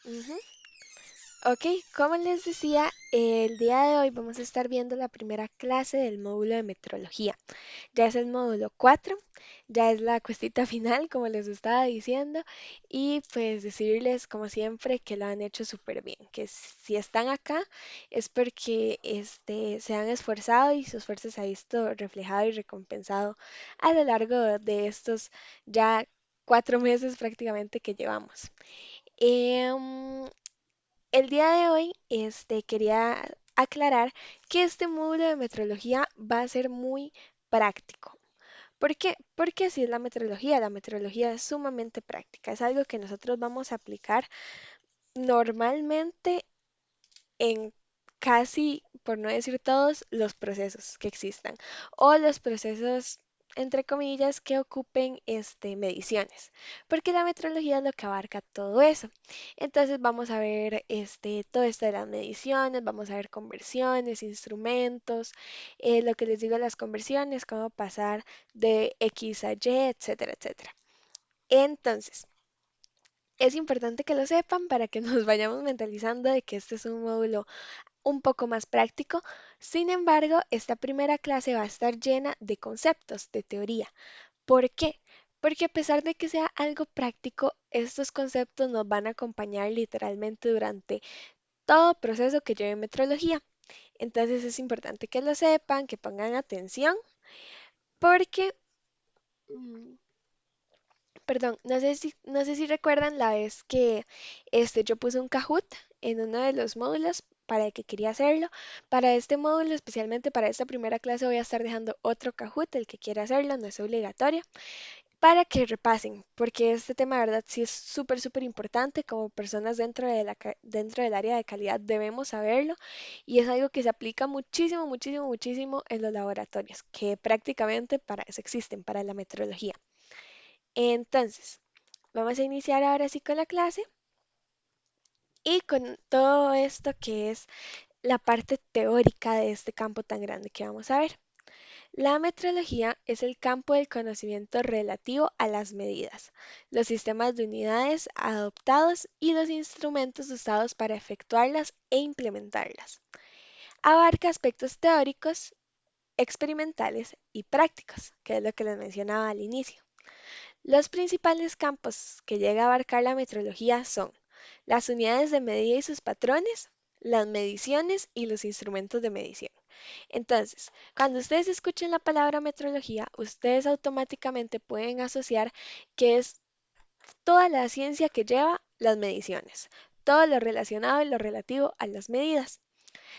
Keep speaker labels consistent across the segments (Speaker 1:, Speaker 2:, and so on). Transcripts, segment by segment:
Speaker 1: Ujú. Ok, como les decía, el día de hoy vamos a estar viendo la primera clase del módulo de metrología. Ya es el módulo 4, ya es la cuestita final, como les estaba diciendo, y pues decirles, como siempre, que lo han hecho súper bien, que si están acá es porque se han esforzado y su esfuerzo se ha visto reflejado y recompensado a lo largo de estos ya 4 meses prácticamente que llevamos. Em, el día de hoy, quería aclarar que este módulo de metrología va a ser muy práctico. ¿Por qué? Porque así es la metrología. La metrología es sumamente práctica. Es algo que nosotros vamos a aplicar normalmente en casi, por no decir todos, los procesos que existan o los procesos entre comillas que ocupen mediciones, porque la metrología es lo que abarca todo eso. Entonces vamos a ver todo esto de las mediciones, vamos a ver conversiones, instrumentos, lo que les digo las conversiones, cómo pasar de X a Y, etcétera, etcétera. Entonces, es importante que lo sepan para que nos vayamos mentalizando de que este es un módulo un poco más práctico. Sin embargo, esta primera clase va a estar llena de conceptos, de teoría. ¿Por qué? Porque a pesar de que sea algo práctico, estos conceptos nos van a acompañar literalmente durante todo proceso que lleve metrología. Entonces es importante que lo sepan, que pongan atención, porque, mm, perdón, no sé si recuerdan la vez que yo puse un Kahoot en uno de los módulos para el que quería hacerlo. Para este módulo, especialmente para esta primera clase, voy a estar dejando otro Kahoot, el que quiera hacerlo, no es obligatorio, para que repasen, porque este tema, de verdad, sí es súper, súper importante. Como personas dentro del área de calidad debemos saberlo y es algo que se aplica muchísimo, muchísimo, muchísimo en los laboratorios, que prácticamente para eso existen, para la metrología. Entonces, vamos a iniciar ahora sí con la clase y con todo esto que es la parte teórica de este campo tan grande que vamos a ver. La metrología es el campo del conocimiento relativo a las medidas, los sistemas de unidades adoptados y los instrumentos usados para efectuarlas e implementarlas. Abarca aspectos teóricos, experimentales y prácticos, que es lo que les mencionaba al inicio. Los principales campos que llega a abarcar la metrología son las unidades de medida y sus patrones, las mediciones y los instrumentos de medición. Entonces, cuando ustedes escuchen la palabra metrología, ustedes automáticamente pueden asociar que es toda la ciencia que lleva las mediciones, todo lo relacionado y lo relativo a las medidas.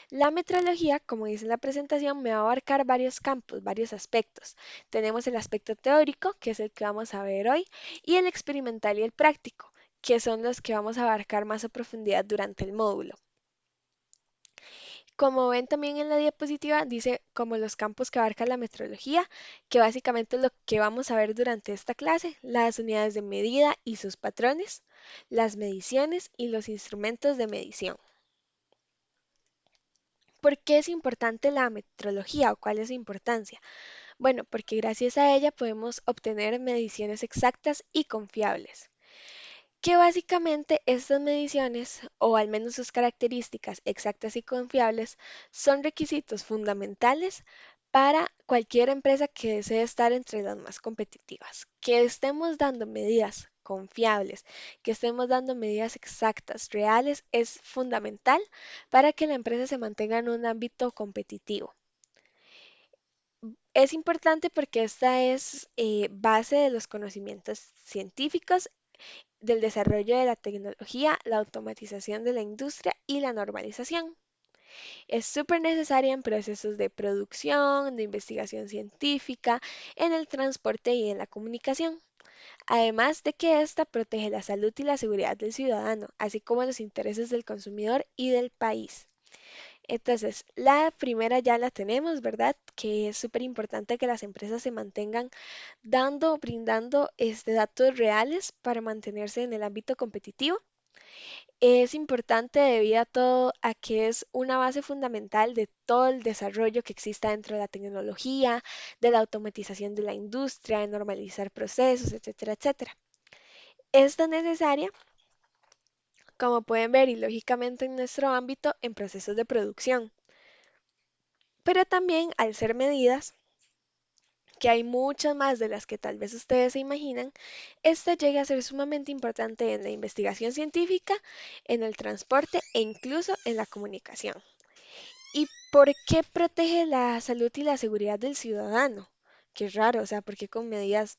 Speaker 1: La metrología, como dice la presentación, me va a abarcar varios campos, varios aspectos. Tenemos el aspecto teórico, que es el que vamos a ver hoy, y el experimental y el práctico, que son los que vamos a abarcar más a profundidad durante el módulo. Como ven también en la diapositiva, dice como los campos que abarca la metrología, que básicamente es lo que vamos a ver durante esta clase, las unidades de medida y sus patrones, las mediciones y los instrumentos de medición. ¿Por qué es importante la metrología o cuál es su importancia? Bueno, porque gracias a ella podemos obtener mediciones exactas y confiables. Que básicamente estas mediciones, o al menos sus características exactas y confiables, son requisitos fundamentales para cualquier empresa que desee estar entre las más competitivas. Que estemos dando medidas confiables, que estemos dando medidas exactas, reales, es fundamental para que la empresa se mantenga en un ámbito competitivo. Es importante porque esta es base de los conocimientos científicos, del desarrollo de la tecnología, la automatización de la industria y la normalización. Es súper necesaria en procesos de producción, de investigación científica, en el transporte y en la comunicación. Además de que ésta protege la salud y la seguridad del ciudadano, así como los intereses del consumidor y del país. Entonces, la primera ya la tenemos, ¿verdad? Que es súper importante que las empresas se mantengan brindando datos reales para mantenerse en el ámbito competitivo. Es importante debido a todo a que es una base fundamental de todo el desarrollo que exista dentro de la tecnología, de la automatización de la industria, de normalizar procesos, etcétera, etcétera. Es tan necesaria como pueden ver y lógicamente en nuestro ámbito en procesos de producción. Pero también al ser medidas, que hay muchas más de las que tal vez ustedes se imaginan, esta llega a ser sumamente importante en la investigación científica, en el transporte e incluso en la comunicación. ¿Y por qué protege la salud y la seguridad del ciudadano? Qué raro, o sea, ¿por qué con medidas,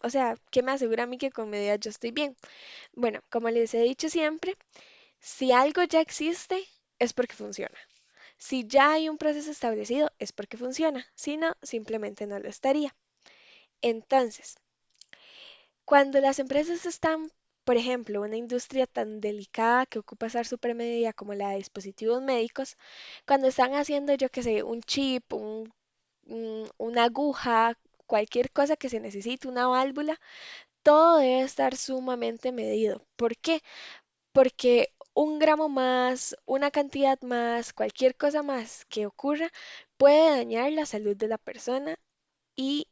Speaker 1: o sea, qué me asegura a mí que con medidas yo estoy bien? Bueno, como les he dicho siempre, si algo ya existe, es porque funciona. Si ya hay un proceso establecido, es porque funciona. Si no, simplemente no lo estaría. Entonces, cuando las empresas están, por ejemplo, una industria tan delicada que ocupa estar supermedida como la de dispositivos médicos, cuando están haciendo, yo qué sé, un chip, una aguja, cualquier cosa que se necesite, una válvula, todo debe estar sumamente medido. ¿Por qué? Porque un gramo más, una cantidad más, cualquier cosa más que ocurra puede dañar la salud de la persona y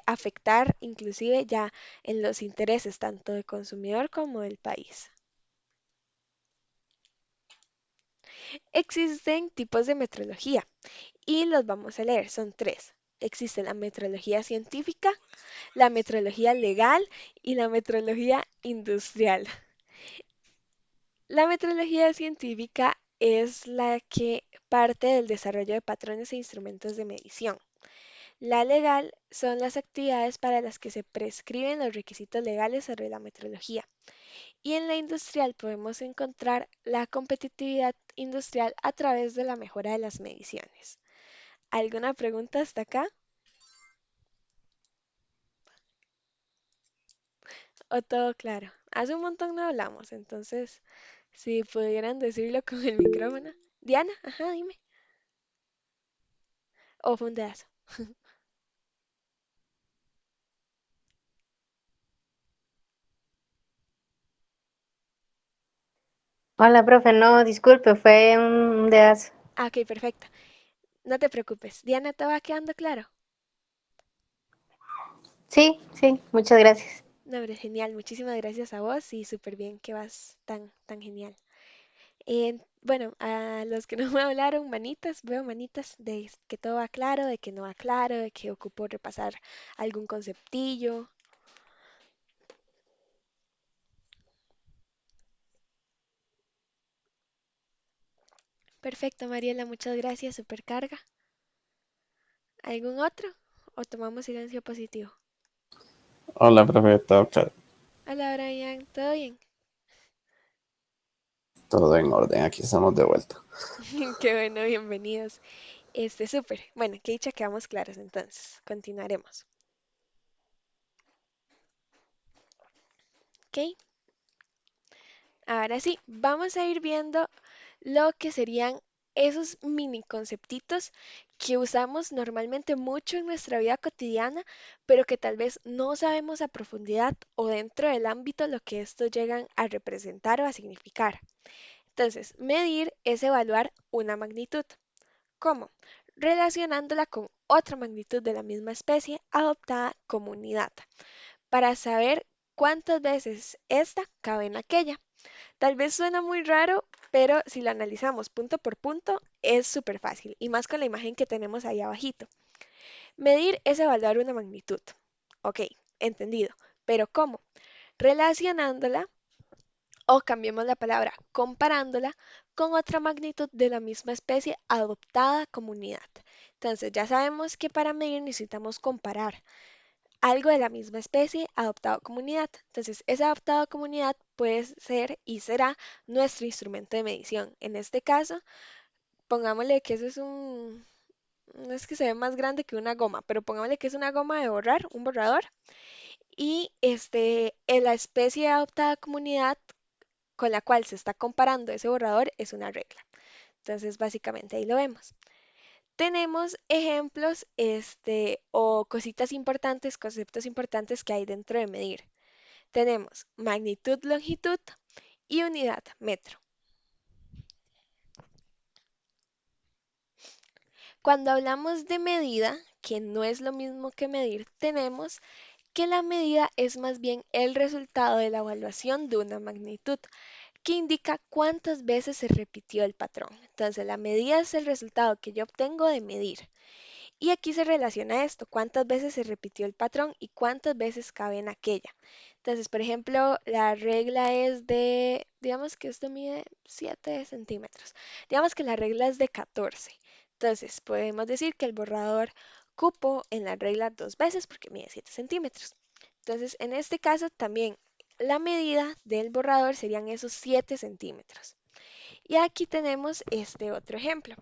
Speaker 1: afectar inclusive ya en los intereses tanto del consumidor como del país. Existen tipos de metrología y los vamos a leer, son tres. Existe la metrología científica, la metrología legal y la metrología industrial. La metrología científica es la que parte del desarrollo de patrones e instrumentos de medición. La legal son las actividades para las que se prescriben los requisitos legales sobre la metrología. Y en la industrial podemos encontrar la competitividad industrial a través de la mejora de las mediciones. ¿Alguna pregunta hasta acá? ¿O todo claro? Hace un montón no hablamos, entonces si pudieran decirlo con el micrófono. Diana, ajá, dime. O fue un dedazo.
Speaker 2: Hola, profe, no, disculpe, fue un dedazo.
Speaker 1: Ah, ok, perfecto. No te preocupes. Diana, ¿te va quedando claro?
Speaker 2: Sí, sí, muchas gracias.
Speaker 1: No, hombre, genial. Muchísimas gracias a vos y súper bien que vas tan genial. Bueno, a los que no me hablaron, manitas, veo manitas de que todo va claro, de que no va claro, de que ocupo repasar algún conceptillo. Perfecto, Mariela, muchas gracias. Supercarga. ¿Algún otro? ¿O tomamos silencio positivo?
Speaker 3: Hola, profe, todo claro,
Speaker 1: Hola, Brian, ¿todo bien?
Speaker 3: todo en orden, aquí estamos de vuelta.
Speaker 1: Qué bueno, bienvenidos. Súper. Bueno, que dicha quedamos claros entonces. Continuaremos. ¿Ok? Ahora sí, vamos a ir viendo lo que serían esos mini conceptitos que usamos normalmente mucho en nuestra vida cotidiana, pero que tal vez no sabemos a profundidad o dentro del ámbito lo que estos llegan a representar o a significar. Entonces, medir es evaluar una magnitud. ¿Cómo? Relacionándola con otra magnitud de la misma especie adoptada como unidad, para saber cuántas veces esta cabe en aquella. Tal vez suena muy raro, pero si lo analizamos punto por punto, es súper fácil, y más con la imagen que tenemos ahí abajito. Medir es evaluar una magnitud. Ok, entendido. Pero ¿cómo? Relacionándola o cambiemos la palabra, comparándola con otra magnitud de la misma especie adoptada como unidad. Entonces ya sabemos que para medir necesitamos comparar algo de la misma especie adoptado como unidad. Entonces, ese adoptado como unidad puede ser y será nuestro instrumento de medición. En este caso, pongámosle que eso es no es que se ve más grande que una goma, pero pongámosle que es una goma de borrar, un borrador, y en la especie adoptada como unidad con la cual se está comparando ese borrador es una regla. Entonces, básicamente ahí lo vemos. Tenemos ejemplos, o cositas importantes, conceptos importantes que hay dentro de medir. Tenemos magnitud, longitud y unidad, metro. Cuando hablamos de medida, que no es lo mismo que medir, tenemos que la medida es más bien el resultado de la evaluación de una magnitud. que indica cuántas veces se repitió el patrón. Entonces, la medida es el resultado que yo obtengo de medir. Y aquí se relaciona esto, cuántas veces se repitió el patrón y cuántas veces cabe en aquella. Entonces, por ejemplo, la regla es de, digamos que esto mide 7 centímetros. Digamos que la regla es de 14. Entonces, podemos decir que el borrador cupo en la regla dos veces porque mide 7 centímetros. Entonces, en este caso también la medida del borrador serían esos 7 centímetros. Y aquí tenemos este otro ejemplo.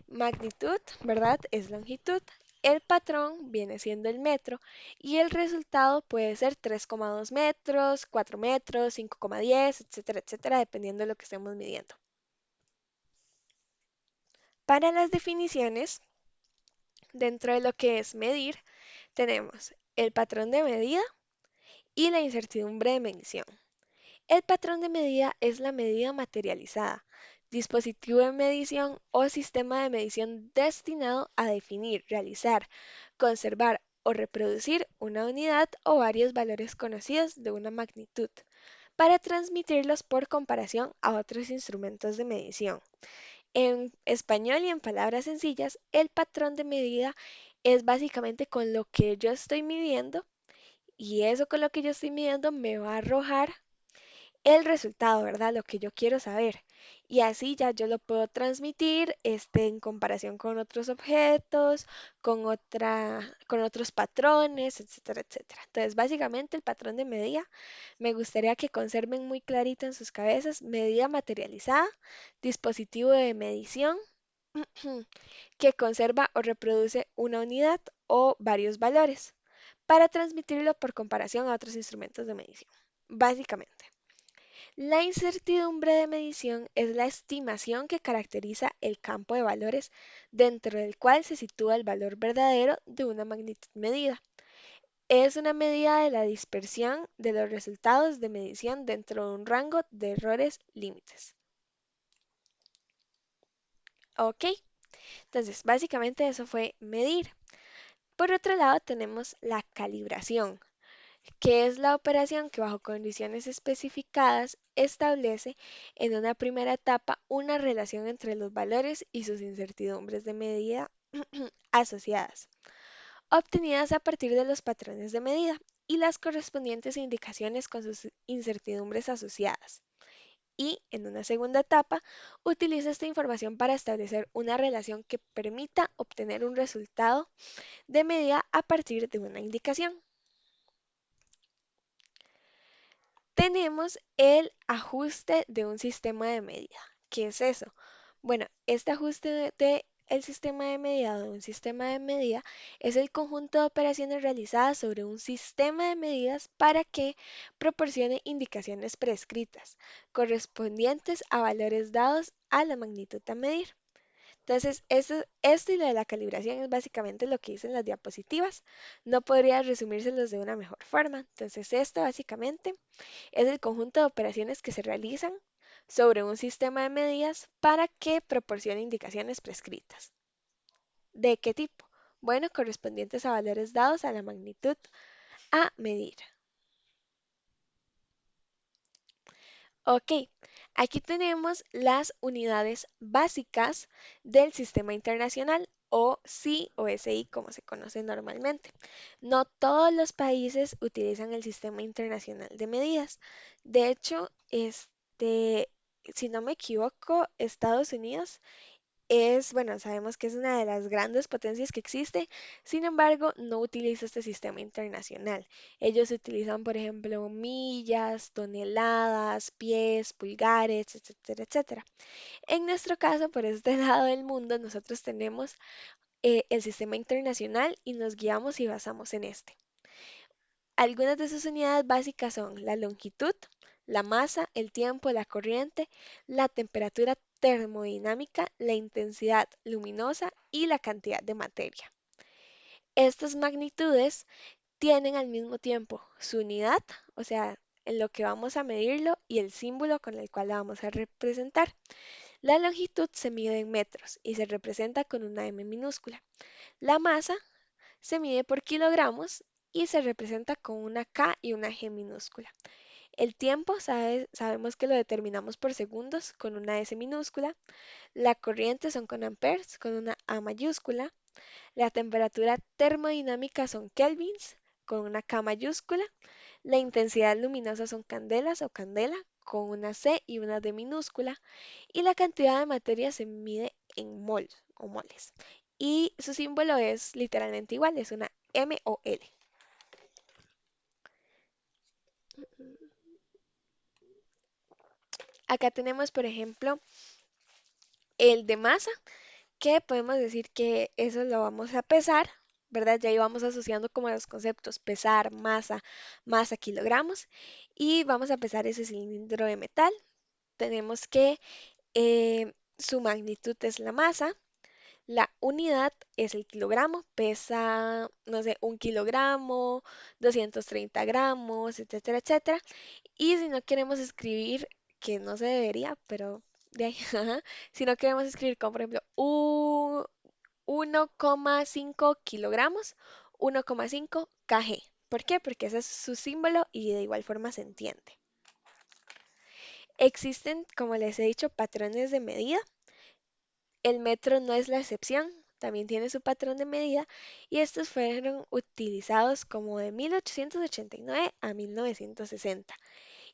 Speaker 1: Magnitud, ¿verdad? Es longitud. El patrón viene siendo el metro y el resultado puede ser 3,2 metros, 4 metros, 5,10, etcétera, etcétera, dependiendo de lo que estemos midiendo. Para las definiciones, dentro de lo que es medir, tenemos el patrón de medida y la incertidumbre de medición. El patrón de medida es la medida materializada, dispositivo de medición o sistema de medición destinado a definir, realizar, conservar o reproducir una unidad o varios valores conocidos de una magnitud, para transmitirlos por comparación a otros instrumentos de medición. En español y en palabras sencillas, el patrón de medida es básicamente con lo que yo estoy midiendo y eso con lo que yo estoy midiendo me va a arrojar el resultado, ¿verdad? Lo que yo quiero saber. Y así ya yo lo puedo transmitir en comparación con otros objetos, con otros patrones, etcétera, etcétera. Entonces, básicamente el patrón de medida me gustaría que conserven muy clarito en sus cabezas: medida materializada, dispositivo de medición que conserva o reproduce una unidad o varios valores para transmitirlo por comparación a otros instrumentos de medición. Básicamente. La incertidumbre de medición es la estimación que caracteriza el campo de valores dentro del cual se sitúa el valor verdadero de una magnitud medida. Es una medida de la dispersión de los resultados de medición dentro de un rango de errores límites. Ok, entonces básicamente eso fue medir. Por otro lado tenemos la calibración, que es la operación que bajo condiciones especificadas establece en una primera etapa una relación entre los valores y sus incertidumbres de medida asociadas, obtenidas a partir de los patrones de medida y las correspondientes indicaciones con sus incertidumbres asociadas. Y en una segunda etapa, utiliza esta información para establecer una relación que permita obtener un resultado de medida a partir de una indicación. Tenemos el ajuste de un sistema de medida. ¿Qué es eso? Bueno, este ajuste el sistema de medida o de un sistema de medida es el conjunto de operaciones realizadas sobre un sistema de medidas para que proporcione indicaciones prescritas, correspondientes a valores dados a la magnitud a medir. Entonces, esto y lo de la calibración es básicamente lo que dicen las diapositivas. No podría resumírselos de una mejor forma. Entonces, esto básicamente es el conjunto de operaciones que se realizan sobre un sistema de medidas para que proporcione indicaciones prescritas. ¿De qué tipo? Bueno, correspondientes a valores dados a la magnitud a medir. Ok, aquí tenemos las unidades básicas del sistema internacional o SI o SI como se conoce normalmente. No todos los países utilizan el sistema internacional de medidas. De hecho, si no me equivoco, Estados Unidos bueno, sabemos que es una de las grandes potencias que existe, sin embargo, no utiliza este sistema internacional. Ellos utilizan, por ejemplo, millas, toneladas, pies, pulgares, etcétera, etcétera. En nuestro caso, por este lado del mundo, nosotros tenemos el sistema internacional y nos guiamos y basamos en este. Algunas de sus unidades básicas son la longitud, la masa, el tiempo, la corriente, la temperatura termodinámica, la intensidad luminosa y la cantidad de materia. Estas magnitudes tienen al mismo tiempo su unidad, o sea, en lo que vamos a medirlo, y el símbolo con el cual la vamos a representar. La longitud se mide en metros y se representa con una M minúscula. La masa se mide por kilogramos y se representa con una K y una G minúscula. El tiempo, sabemos que lo determinamos por segundos con una S minúscula. La corriente son con amperes, con una A mayúscula. La temperatura termodinámica son kelvins, con una K mayúscula. La intensidad luminosa son candelas o candela, con una C y una D minúscula. Y la cantidad de materia se mide en mol o moles. Y su símbolo es literalmente igual, es una M o L. Acá tenemos, por ejemplo, el de masa, que podemos decir que eso lo vamos a pesar, ¿verdad? Ya íbamos asociando como los conceptos pesar, masa, kilogramos, y vamos a pesar ese cilindro de metal. Tenemos que su magnitud es la masa, la unidad es el kilogramo, pesa, no sé, 1 kilogramo, 230 gramos, etcétera, etcétera. Y si no queremos escribir, que no se debería, pero de ahí, ajá, si no queremos escribir como por ejemplo 1,5 kilogramos, 1,5 kg. ¿Por qué? Porque ese es su símbolo y de igual forma se entiende. Existen, como les he dicho, patrones de medida. El metro no es la excepción, también tiene su patrón de medida y estos fueron utilizados como de 1889 a 1960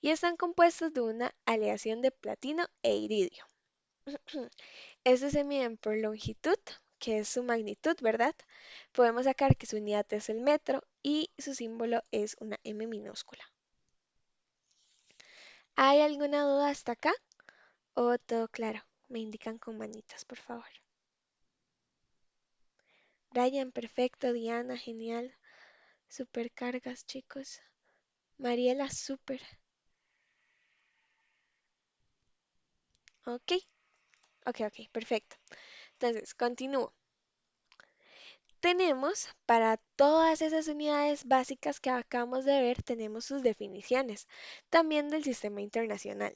Speaker 1: y están compuestos de una aleación de platino e iridio. Estos se miden por longitud, que es su magnitud, ¿verdad? Podemos sacar que su unidad es el metro y su símbolo es una M minúscula. ¿Hay alguna duda hasta acá? ¿O todo claro? Me indican con manitas, por favor. Brian, perfecto. Diana, genial. Supercargas, chicos. Mariela, super. Ok, ok, perfecto. Entonces, continúo. Tenemos para todas esas unidades básicas que acabamos de ver, tenemos sus definiciones, también del sistema internacional.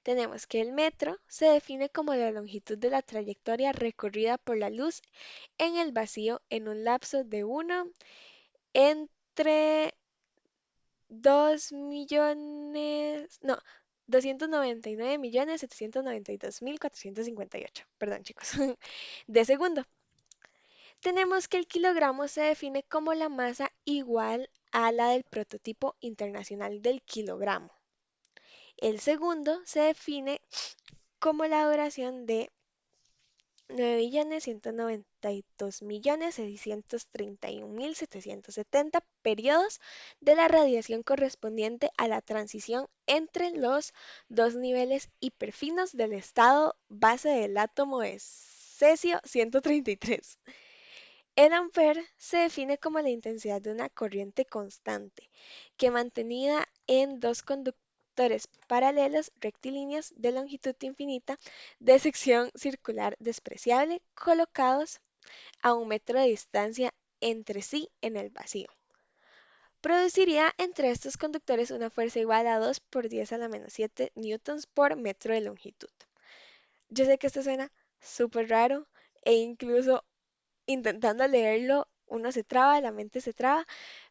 Speaker 1: Tenemos que el metro se define como la longitud de la trayectoria recorrida por la luz en el vacío en un lapso de 1 entre 2 millones, no, 299.792.458. Perdón, chicos, de segundo. Tenemos que el kilogramo se define como la masa igual a la del prototipo internacional del kilogramo. El segundo se define como la duración de 9.192.631.770 periodos de la radiación correspondiente a la transición entre los dos niveles hiperfinos del estado base del átomo de cesio 133. El ampere se define como la intensidad de una corriente constante, que mantenida en dos conductores paralelos rectilíneos de longitud infinita de sección circular despreciable colocados a 1 metro de distancia entre sí en el vacío. Produciría entre estos conductores una fuerza igual a 2 por 10 a la menos 7 newtons por metro de longitud. Yo sé que esto suena súper raro e incluso intentando leerlo, uno se traba, la mente se traba,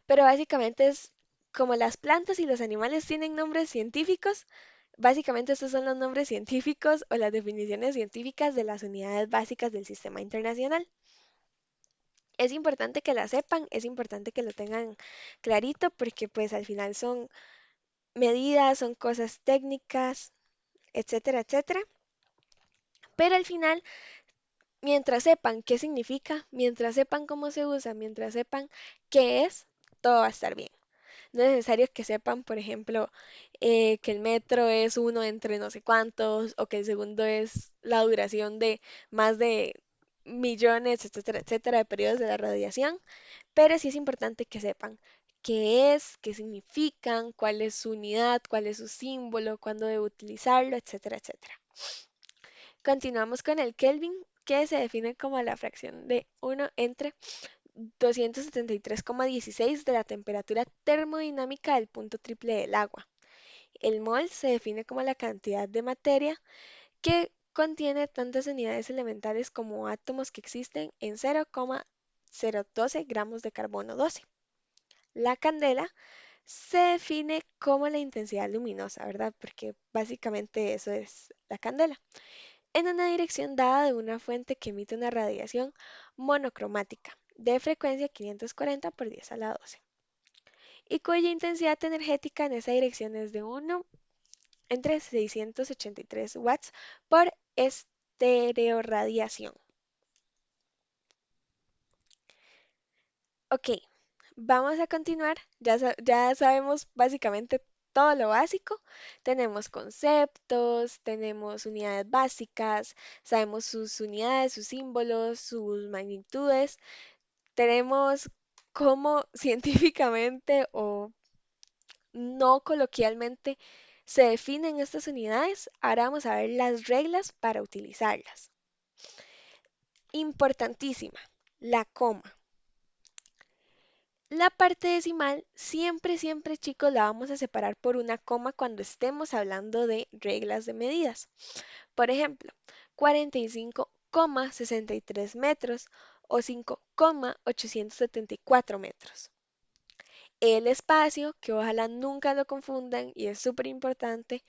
Speaker 1: pero básicamente es como las plantas y los animales tienen nombres científicos, básicamente estos son los nombres científicos o las definiciones científicas de las unidades básicas del sistema internacional. Es importante que la sepan, es importante que lo tengan clarito porque pues al final son medidas, son cosas técnicas, etcétera, etcétera. Pero al final, mientras sepan qué significa, mientras sepan cómo se usa, mientras sepan qué es, todo va a estar bien. No es necesario que sepan, por ejemplo, que el metro es uno entre no sé cuántos o que el segundo es la duración de más de millones, etcétera, etcétera, de periodos de la radiación, pero sí es importante que sepan qué es, qué significan, cuál es su unidad, cuál es su símbolo, cuándo debe utilizarlo, etcétera, etcétera. Continuamos con el Kelvin, que se define como la fracción de 1 entre 273,16 de la temperatura termodinámica del punto triple del agua. El mol se define como la cantidad de materia que contiene tantas unidades elementales como átomos que existen en 0,012 gramos de carbono 12. La candela se define como la intensidad luminosa, ¿verdad? Porque básicamente eso es la candela, en una dirección dada de una fuente que emite una radiación monocromática de frecuencia 540 por 10 a la 12 y cuya intensidad energética en esa dirección es de 1 entre 683 watts por estereoradiación. Ok, vamos a continuar. Ya sabemos básicamente todo lo básico. Tenemos conceptos, tenemos unidades básicas, sabemos sus unidades, sus símbolos, sus magnitudes. Tenemos cómo científicamente o no coloquialmente se definen estas unidades. Ahora vamos a ver las reglas para utilizarlas. Importantísima, la coma. La parte decimal siempre, siempre, chicos, la vamos a separar por una coma cuando estemos hablando de reglas de medidas. Por ejemplo, 45,63 metros o 5,874 metros. El espacio, que ojalá nunca lo confundan y es súper importante,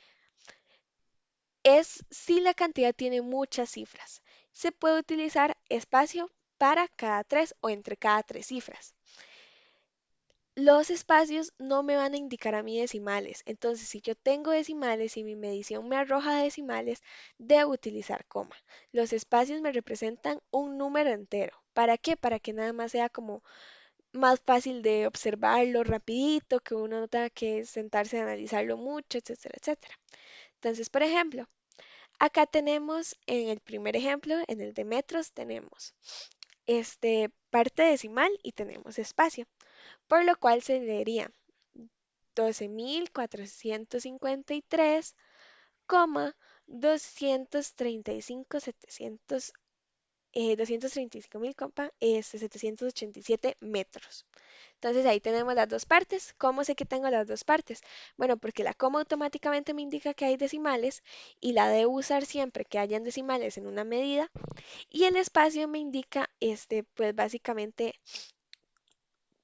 Speaker 1: es si la cantidad tiene muchas cifras. Se puede utilizar espacio para cada tres o entre cada tres cifras. Los espacios no me van a indicar a mí decimales, entonces si yo tengo decimales y mi medición me arroja decimales, debo utilizar coma. Los espacios me representan un número entero. ¿Para qué? Para que nada más sea como más fácil de observarlo rapidito, que uno no tenga que sentarse a analizarlo mucho, etcétera, etcétera. Entonces, por ejemplo, acá tenemos en el primer ejemplo, en el de metros, tenemos parte decimal y tenemos espacio, por lo cual se leería 12.435,235.700 235.787 metros. Entonces ahí tenemos las dos partes. ¿Cómo sé que tengo las dos partes? Bueno, porque la coma automáticamente me indica que hay decimales y la debo usar siempre que hayan decimales en una medida. Y el espacio me indica, pues básicamente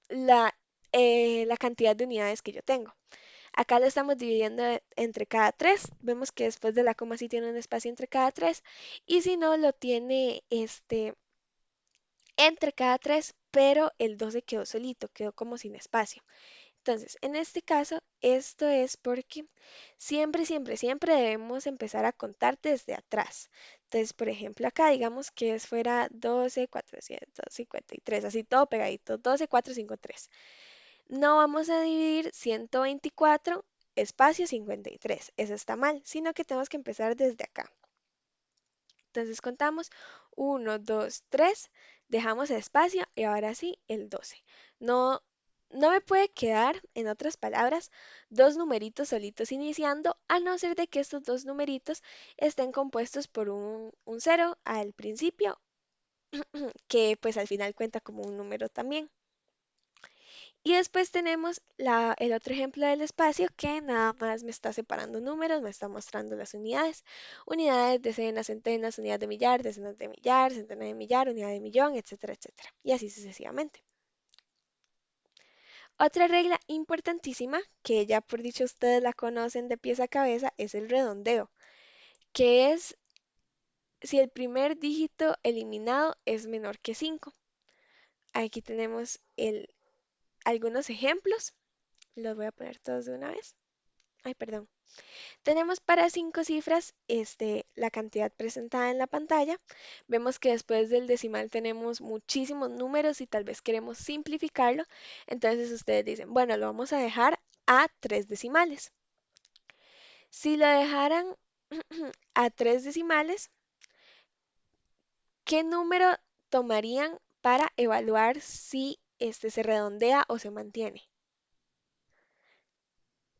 Speaker 1: la, la cantidad de unidades que yo tengo. Acá lo estamos dividiendo entre cada tres. Vemos que después de la coma sí tiene un espacio entre cada tres. Y si no, lo tiene entre cada tres, pero el 2 se quedó solito, quedó como sin espacio. Entonces, en este caso, esto es porque siempre, siempre, siempre debemos empezar a contar desde atrás. Entonces, por ejemplo, acá digamos que fuera 12.453, así todo pegadito, 12.453. No vamos a dividir 124 espacio 53, eso está mal, sino que tenemos que empezar desde acá. Entonces contamos 1, 2, 3, dejamos espacio y ahora sí el 12. No, no me puede quedar, en otras palabras, dos numeritos solitos iniciando, a no ser de que estos dos numeritos estén compuestos por un 0 al principio, que pues al final cuenta como un número también. Y después tenemos el otro ejemplo del espacio que nada más me está separando números, me está mostrando las unidades. Unidades, decenas, centenas, unidades de millar, decenas de millar, centenas de millar, unidad de millón, etcétera, etcétera. Y así sucesivamente. Otra regla importantísima, que ya por dicho ustedes la conocen de pies a cabeza, es el redondeo, que es si el primer dígito eliminado es menor que 5. Aquí tenemos algunos ejemplos. Los voy a poner todos de una vez. Ay, perdón. Tenemos para cinco cifras la cantidad presentada en la pantalla. Vemos que después del decimal tenemos muchísimos números y tal vez queremos simplificarlo. Entonces ustedes dicen, bueno, lo vamos a dejar a tres decimales. Si lo dejaran a tres decimales, ¿qué número tomarían para evaluar si se redondea o se mantiene?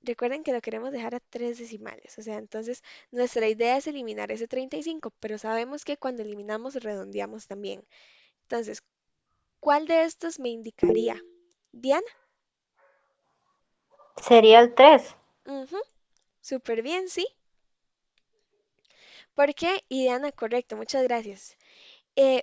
Speaker 1: Recuerden que lo queremos dejar a tres decimales, o sea, entonces nuestra idea es eliminar ese 35, pero sabemos que cuando eliminamos redondeamos también. Entonces, ¿cuál de estos me indicaría? Diana.
Speaker 2: Sería el 3.
Speaker 1: Ujú, súper bien, sí. ¿Por qué? Y Diana, correcto, muchas gracias.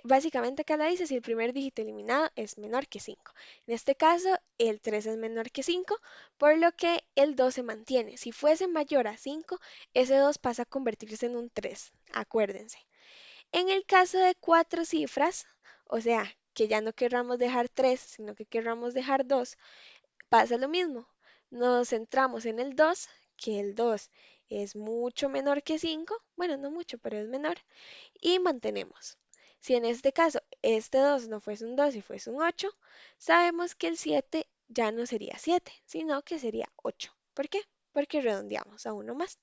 Speaker 1: Básicamente acá la dice si el primer dígito eliminado es menor que 5. En este caso, el 3 es menor que 5, por lo que el 2 se mantiene. Si fuese mayor a 5, ese 2 pasa a convertirse en un 3. Acuérdense. En el caso de cuatro cifras, o sea, que ya no querramos dejar 3, sino que querramos dejar 2, pasa lo mismo. Nos centramos en el 2, que el 2 es mucho menor que 5, bueno, no mucho, pero es menor, y mantenemos. Si en este caso este 2 no fuese un 2 y fuese un 8, sabemos que el 7 ya no sería 7, sino que sería 8. ¿Por qué? Porque redondeamos a uno más.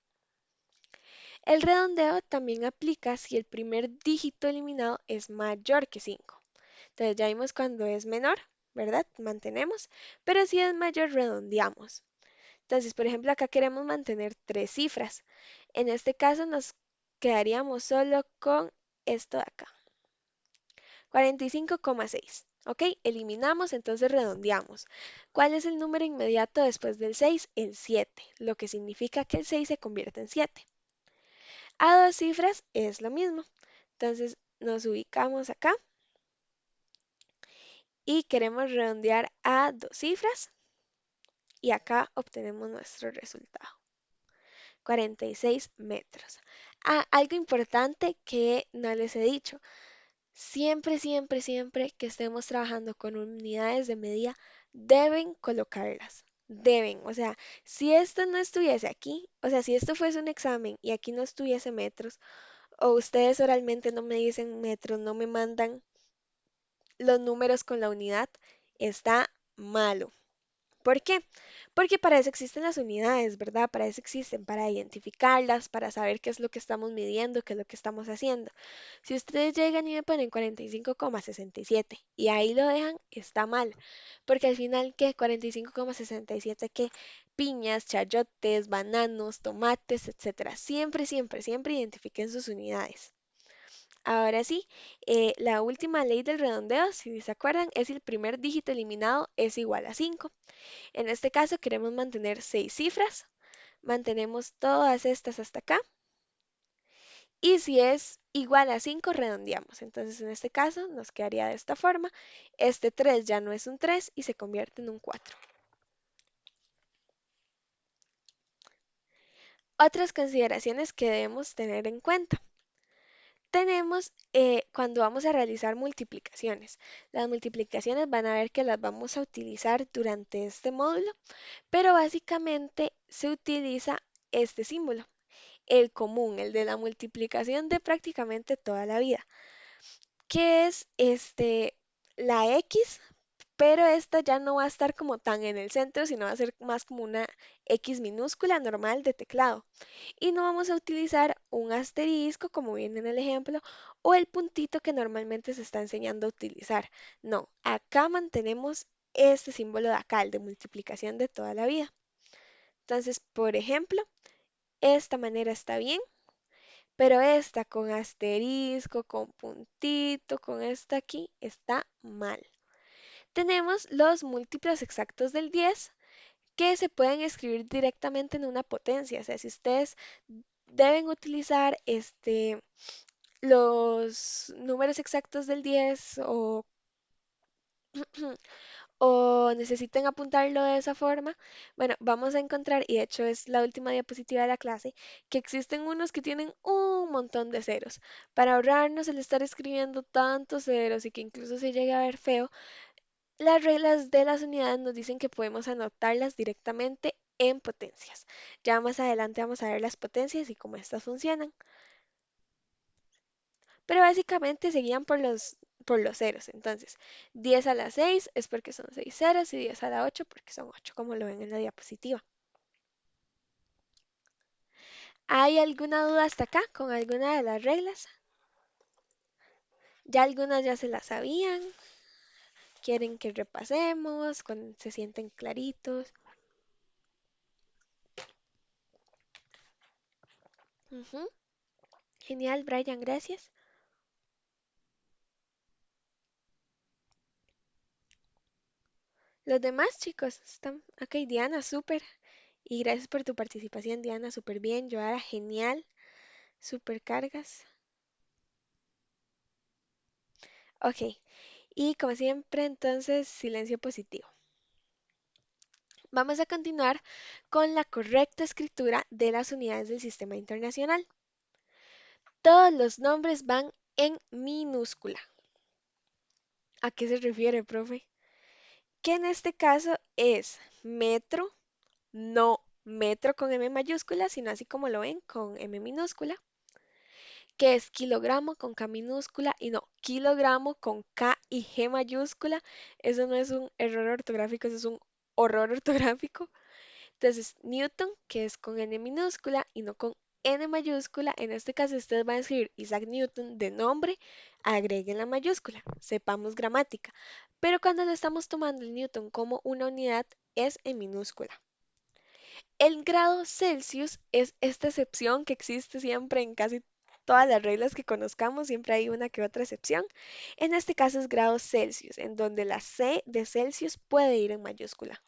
Speaker 1: El redondeo también aplica si el primer dígito eliminado es mayor que 5. Entonces ya vimos cuando es menor, ¿verdad? Mantenemos, pero si es mayor redondeamos. Entonces, por ejemplo, acá queremos mantener tres cifras. En este caso nos quedaríamos solo con esto de acá, 45,6. ¿Ok? Eliminamos, entonces redondeamos. ¿Cuál es el número inmediato después del 6? El 7, lo que significa que el 6 se convierte en 7. A dos cifras es lo mismo. Entonces nos ubicamos acá y queremos redondear a dos cifras y acá obtenemos nuestro resultado. 46 metros. Ah, algo importante que no les he dicho. Siempre, siempre, siempre que estemos trabajando con unidades de medida, deben colocarlas. Deben, o sea, si esto no estuviese aquí, o sea, si esto fuese un examen y aquí no estuviese metros, o ustedes oralmente no me dicen metros, no me mandan los números con la unidad, está malo. ¿Por qué? Porque para eso existen las unidades, ¿verdad? Para eso existen, para identificarlas, para saber qué es lo que estamos midiendo, qué es lo que estamos haciendo. Si ustedes llegan y me ponen 45,67 y ahí lo dejan, está mal. Porque al final, ¿qué? 45,67, ¿qué? Piñas, chayotes, bananos, tomates, etcétera. Siempre, siempre, siempre identifiquen sus unidades. Ahora sí, la última ley del redondeo, si se acuerdan, es el primer dígito eliminado es igual a 5. En este caso queremos mantener 6 cifras, mantenemos todas estas hasta acá y si es igual a 5 redondeamos. Entonces en este caso nos quedaría de esta forma. Este 3 ya no es un 3 y se convierte en un 4. Otras consideraciones que debemos tener en cuenta. Tenemos cuando vamos a realizar multiplicaciones. Las multiplicaciones van a ver que las vamos a utilizar durante este módulo, pero básicamente se utiliza este símbolo, el común, el de la multiplicación de prácticamente toda la vida, que es la X, pero esta ya no va a estar como tan en el centro, sino va a ser más como una X minúscula normal de teclado. Y no vamos a utilizar un asterisco como viene en el ejemplo o el puntito que normalmente se está enseñando a utilizar. No, acá mantenemos este símbolo de acá, el de multiplicación de toda la vida. Entonces, por ejemplo, esta manera está bien, pero esta con asterisco, con puntito, con esta aquí, está mal. Tenemos los múltiplos exactos del 10 que se pueden escribir directamente en una potencia. O sea, si ustedes deben utilizar los números exactos del 10 o necesiten apuntarlo de esa forma, bueno, vamos a encontrar, y de hecho es la última diapositiva de la clase, que existen unos que tienen un montón de ceros. Para ahorrarnos el estar escribiendo tantos ceros y que incluso se llegue a ver feo, las reglas de las unidades nos dicen que podemos anotarlas directamente en potencias. Ya más adelante vamos a ver las potencias y cómo estas funcionan. Pero básicamente se guían por los ceros. Entonces, 10 a la 6 es porque son 6 ceros y 10 a la 8 porque son 8, como lo ven en la diapositiva. ¿Hay alguna duda hasta acá con alguna de las reglas? Ya algunas ya se las sabían. ¿Quieren que repasemos cuando se sienten claritos? Ujú. Genial, Brian, gracias. Los demás chicos están. Ok, Diana, súper. Y gracias por tu participación, Diana, súper bien. Joara, genial. Súper cargas. Ok, y como siempre, entonces, silencio positivo. Vamos a continuar con la correcta escritura de las unidades del Sistema Internacional. Todos los nombres van en minúscula. ¿A qué se refiere, profe? Que en este caso es metro, no metro con M mayúscula, sino así como lo ven, con M minúscula, que es kilogramo con K minúscula y no kilogramo con K y G mayúscula. Eso no es un error ortográfico, eso es un horror ortográfico. Entonces, Newton, que es con N minúscula y no con N mayúscula. En este caso, ustedes van a escribir Isaac Newton de nombre, agreguen la mayúscula, sepamos gramática. Pero cuando lo estamos tomando el Newton como una unidad, es en minúscula. El grado Celsius es esta excepción que existe siempre en casi todas las reglas que conozcamos, siempre hay una que otra excepción. En este caso es grado Celsius, en donde la C de Celsius puede ir en mayúscula.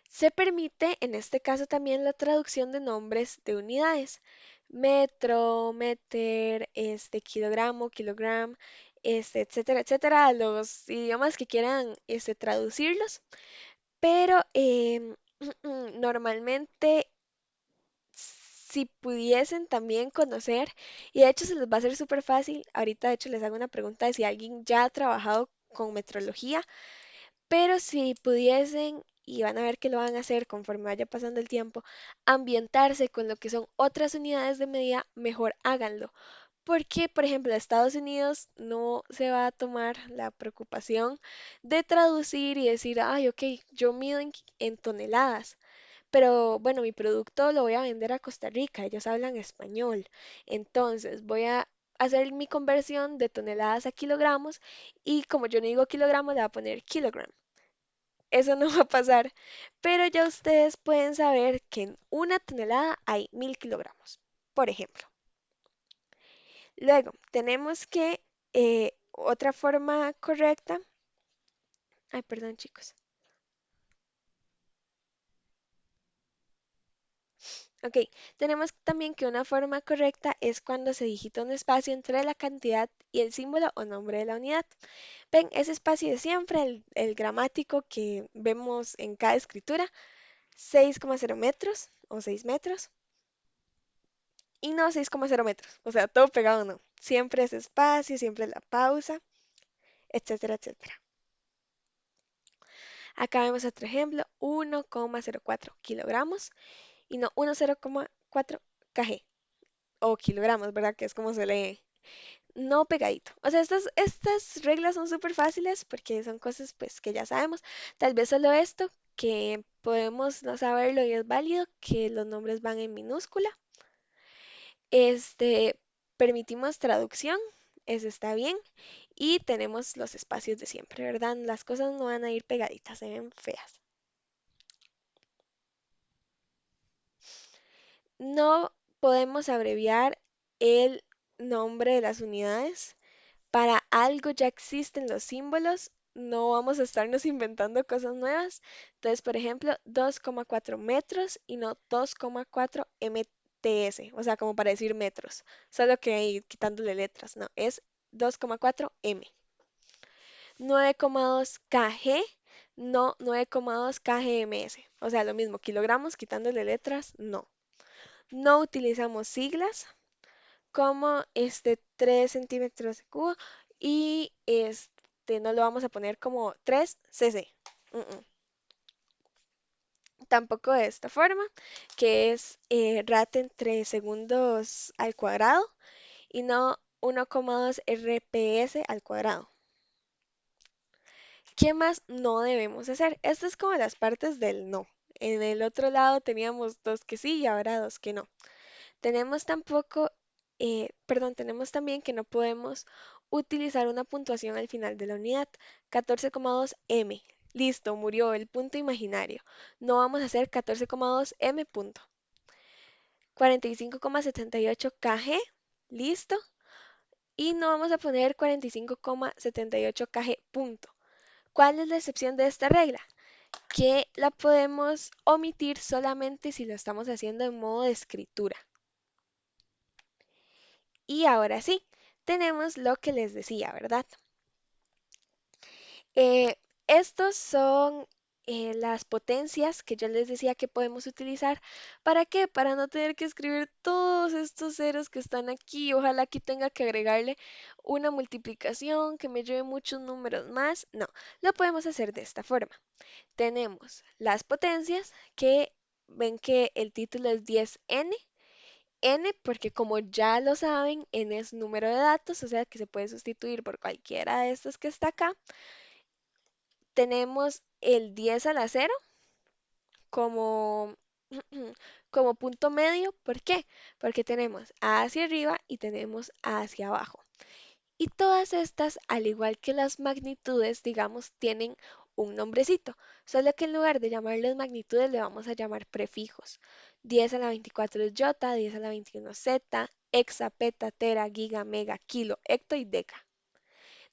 Speaker 1: Se permite en este caso también la traducción de nombres de unidades. Metro, meter, kilogramo, kilogram, etcétera, etcétera, a los idiomas que quieran traducirlos. Pero normalmente si pudiesen también conocer, y de hecho se les va a hacer súper fácil, ahorita de hecho les hago una pregunta de si alguien ya ha trabajado con metrología, pero si pudiesen, y van a ver que lo van a hacer conforme vaya pasando el tiempo, ambientarse con lo que son otras unidades de medida, mejor háganlo. Porque, por ejemplo, Estados Unidos no se va a tomar la preocupación de traducir y decir, ay, ok, yo mido en toneladas, pero bueno, mi producto lo voy a vender a Costa Rica, ellos hablan español, entonces voy a hacer mi conversión de toneladas a kilogramos y como yo no digo kilogramos, le voy a poner kilogram. Eso no va a pasar, pero ya ustedes pueden saber que en una tonelada hay 1000 kilogramos, por ejemplo. Luego, tenemos que otra forma correcta, ay, perdón chicos. Ok, tenemos también que una forma correcta es cuando se digita un espacio entre la cantidad y el símbolo o nombre de la unidad. Ven, ese espacio de siempre, el gramático que vemos en cada escritura, 6,0 metros o 6 metros. Y no 6,0 metros, o sea, todo pegado no. Siempre es espacio, siempre la pausa, etcétera, etcétera. Acá vemos otro ejemplo, 1,04 kilogramos y no 10,4 kg o kilogramos, ¿verdad? Que es como se lee, no pegadito. O sea, estas reglas son súper fáciles porque son cosas pues que ya sabemos. Tal vez solo esto, que podemos no saberlo y es válido, que los nombres van en minúscula. Este, permitimos traducción, eso está bien. Y tenemos los espacios de siempre, ¿verdad? Las cosas no van a ir pegaditas, se ven feas. No podemos abreviar el nombre de las unidades. Para algo ya existen los símbolos, no vamos a estarnos inventando cosas nuevas. Entonces, por ejemplo, 2,4 metros y no 2,4 MTS, o sea, como para decir metros, solo que ahí quitándole letras, no, es 2,4 M. 9,2 kg, no 9,2 kgms, o sea, lo mismo, kilogramos quitándole letras, no. No utilizamos siglas, como 3 centímetros de cubo y no lo vamos a poner como 3 cc. Mm, mm. Tampoco de esta forma, que es rate entre segundos al cuadrado y no 1,2 rps al cuadrado. ¿Qué más no debemos hacer? Estas es como las partes del no. En el otro lado teníamos dos que sí y ahora dos que no. Tenemos tampoco, tenemos también que no podemos utilizar una puntuación al final de la unidad. 14,2 M. Listo, murió el punto imaginario. No vamos a hacer 14,2 M punto. 45,78 kg. Listo. Y no vamos a poner 45,78 kg punto. ¿Cuál es la excepción de esta regla? Que la podemos omitir solamente si lo estamos haciendo en modo de escritura. Y ahora sí, tenemos lo que les decía, ¿verdad? Eh, estos son las potencias que yo les decía que podemos utilizar. ¿Para qué? Para no tener que escribir todos estos ceros que están aquí. Ojalá aquí tenga que agregarle una multiplicación que me lleve muchos números más. No, lo podemos hacer de esta forma. Tenemos las potencias que ven que el título es 10n. N porque como ya lo saben, n es número de datos, o sea que se puede sustituir por cualquiera de estos que está acá. Tenemos el 10 a la 0 como, como punto medio. ¿Por qué? Porque tenemos A hacia arriba y tenemos A hacia abajo. Y todas estas, al igual que las magnitudes, digamos, tienen un nombrecito, solo que en lugar de llamarles magnitudes le vamos a llamar prefijos. 10 a la 24 es yota, 10 a la 21 es zeta, hexa, peta, tera, giga, mega, kilo, hecto y deca.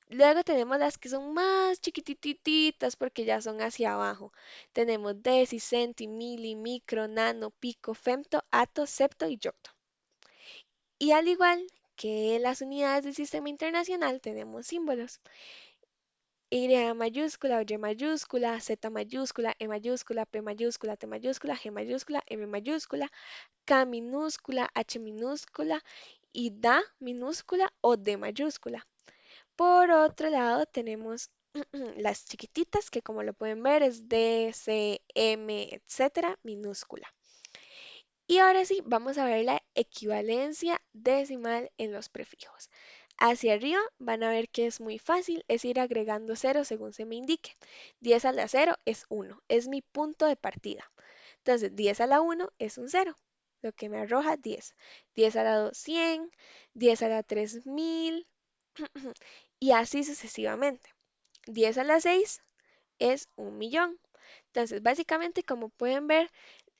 Speaker 1: Luego tenemos las que son más chiquitititas porque ya son hacia abajo. Tenemos deci, centi, mili, micro, nano, pico, femto, ato, septo y yocto. Y al igual que las unidades del sistema internacional, tenemos símbolos. Y mayúscula, Y mayúscula, Z mayúscula, E mayúscula, P mayúscula, T mayúscula, G mayúscula, M mayúscula, K minúscula, H minúscula y DA minúscula o D mayúscula. Por otro lado, tenemos las chiquititas, que como lo pueden ver es D, C, M, etcétera, minúscula. Y ahora sí, vamos a ver la equivalencia decimal en los prefijos. Hacia arriba van a ver que es muy fácil, es ir agregando cero según se me indique. 10 a la 0 es 1, es mi punto de partida. Entonces, 10 a la 1 es un 0, lo que me arroja 10. 10 a la 2, 100. 10 a la 3, 1000. Y así sucesivamente. 10 a la 6 es un millón. Entonces, básicamente, como pueden ver,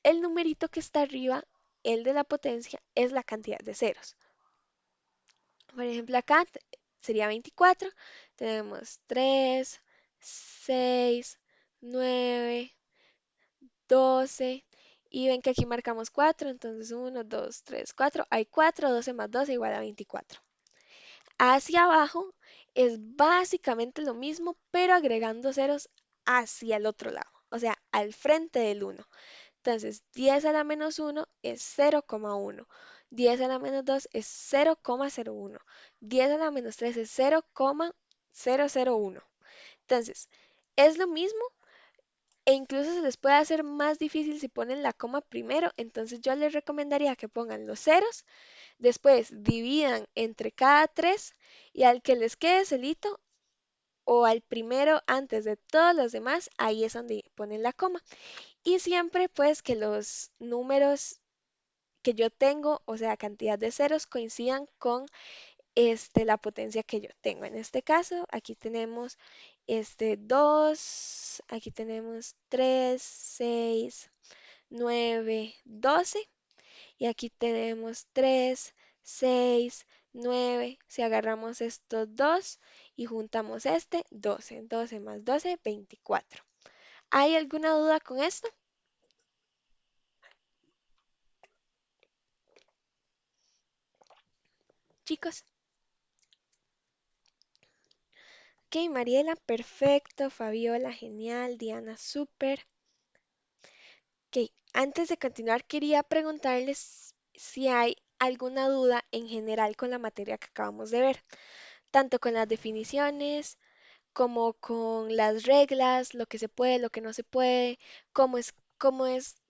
Speaker 1: el numerito que está arriba, el de la potencia, es la cantidad de ceros. Por ejemplo, acá sería 24. Tenemos 3, 6, 9, 12. Y ven que aquí marcamos 4. Entonces 1, 2, 3, 4. Hay 4. 12 más 12 igual a 24. Hacia abajo es básicamente lo mismo, pero agregando ceros hacia el otro lado, o sea, al frente del 1. Entonces, 10 a la menos 1 es 0,1. 10 a la menos 2 es 0,01. 10 a la menos 3 es 0,001. Entonces, es lo mismo e incluso se les puede hacer más difícil si ponen la coma primero. Entonces, yo les recomendaría que pongan los ceros. Después dividan entre cada tres y al que les quede celito o al primero antes de todos los demás, ahí es donde ponen la coma. Y siempre pues que los números que yo tengo, o sea, cantidad de ceros, coincidan con la potencia que yo tengo. En este caso, aquí tenemos 2, aquí tenemos 3, 6, 9, 12. Y aquí tenemos 3, 6, 9. Si agarramos estos dos y juntamos 12. 12 más 12, 24. ¿Hay alguna duda con esto, chicos? Ok, Mariela, perfecto. Fabiola, genial. Diana, súper. Ok, antes de continuar, quería preguntarles si hay alguna duda en general con la materia que acabamos de ver, tanto con las definiciones como con las reglas, lo que se puede, lo que no se puede, cómo es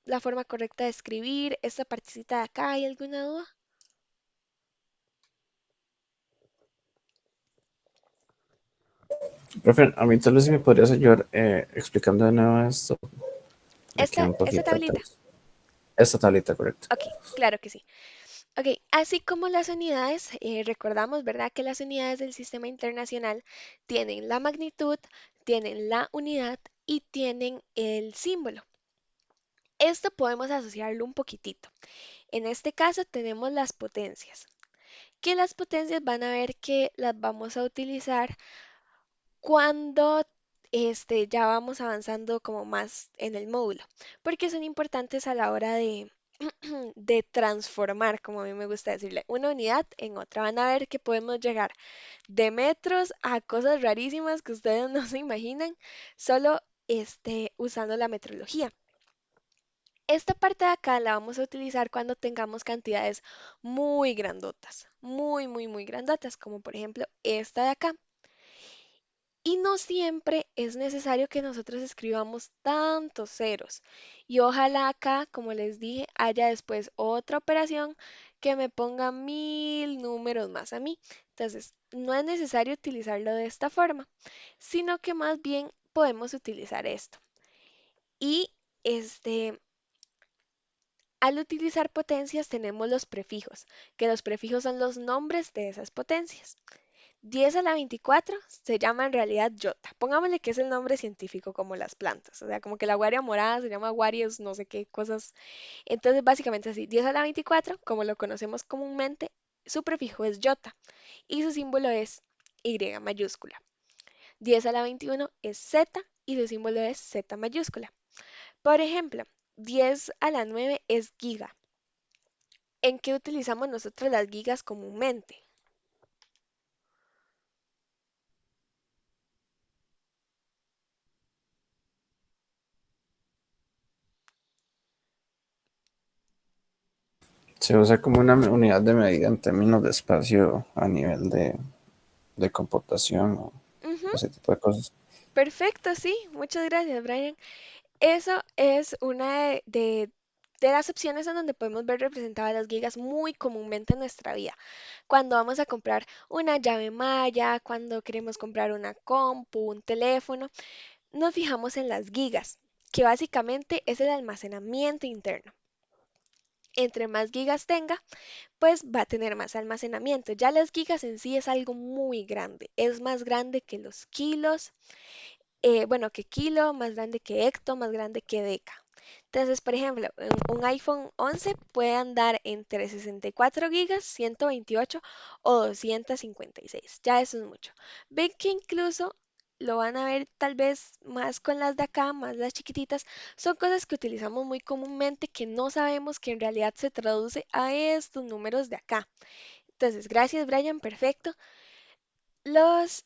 Speaker 1: la forma correcta de escribir, esta partecita de acá, ¿hay alguna duda?
Speaker 3: Profe, a mí tal vez si me podrías ayudar explicando de nuevo esto. Me queda un
Speaker 1: Esta
Speaker 3: poquito
Speaker 1: tablita.
Speaker 3: atrás. Esta tablita, correcto.
Speaker 1: Ok, claro que sí. Ok, así como las unidades, recordamos, ¿verdad? Que las unidades del sistema internacional tienen la magnitud, tienen la unidad y tienen el símbolo. Esto podemos asociarlo un poquitito. En este caso tenemos las potencias, que las potencias van a ver que las vamos a utilizar cuando ya vamos avanzando como más en el módulo, porque son importantes a la hora de de transformar, como a mí me gusta decirle, una unidad en otra. Van a ver que podemos llegar de metros a cosas rarísimas que ustedes no se imaginan, solo usando la metrología. Esta parte de acá la vamos a utilizar cuando tengamos cantidades muy grandotas, muy grandotas, como por ejemplo esta de acá. Y no siempre es necesario que nosotros escribamos tantos ceros. Y ojalá acá, como les dije, haya después otra operación que me ponga 1000 números más a mí. Entonces, no es necesario utilizarlo de esta forma, sino que más bien podemos utilizar esto. Y este, al utilizar potencias tenemos los prefijos, que los prefijos son los nombres de esas potencias. 10 a la 24 se llama en realidad Jota. Pongámosle que es el nombre científico como las plantas. O sea, como que la guaria morada se llama guarios, no sé qué cosas. Entonces, básicamente así, 10 a la 24, como lo conocemos comúnmente, su prefijo es Jota y su símbolo es Y mayúscula. 10 a la 21 es Z y su símbolo es Z mayúscula. Por ejemplo, 10 a la 9 es giga. ¿En qué utilizamos nosotros las gigas comúnmente?
Speaker 3: Se usa como una unidad de medida en términos de espacio a nivel de computación o
Speaker 1: Ujú,
Speaker 3: ese tipo de cosas.
Speaker 1: perfecto, sí. Muchas gracias, Brian. Eso es una de las opciones en donde podemos ver representadas las gigas muy comúnmente en nuestra vida. Cuando vamos a comprar una llave Maya, cuando queremos comprar una compu, un teléfono, nos fijamos en las gigas, que básicamente es el almacenamiento interno. Entre más gigas tenga, pues va a tener más almacenamiento. Ya las gigas en sí es algo muy grande, es más grande que los kilos, bueno, que kilo, más grande que hecto, más grande que deca. Entonces, por ejemplo, un iPhone 11 puede andar entre 64 gigas, 128 o 256. Ya eso es mucho. Ven que incluso lo van a ver tal vez más con las de acá, más las chiquititas. Son cosas que utilizamos muy comúnmente que no sabemos que en realidad se traduce a estos números de acá. Entonces, gracias Brian, perfecto. Los,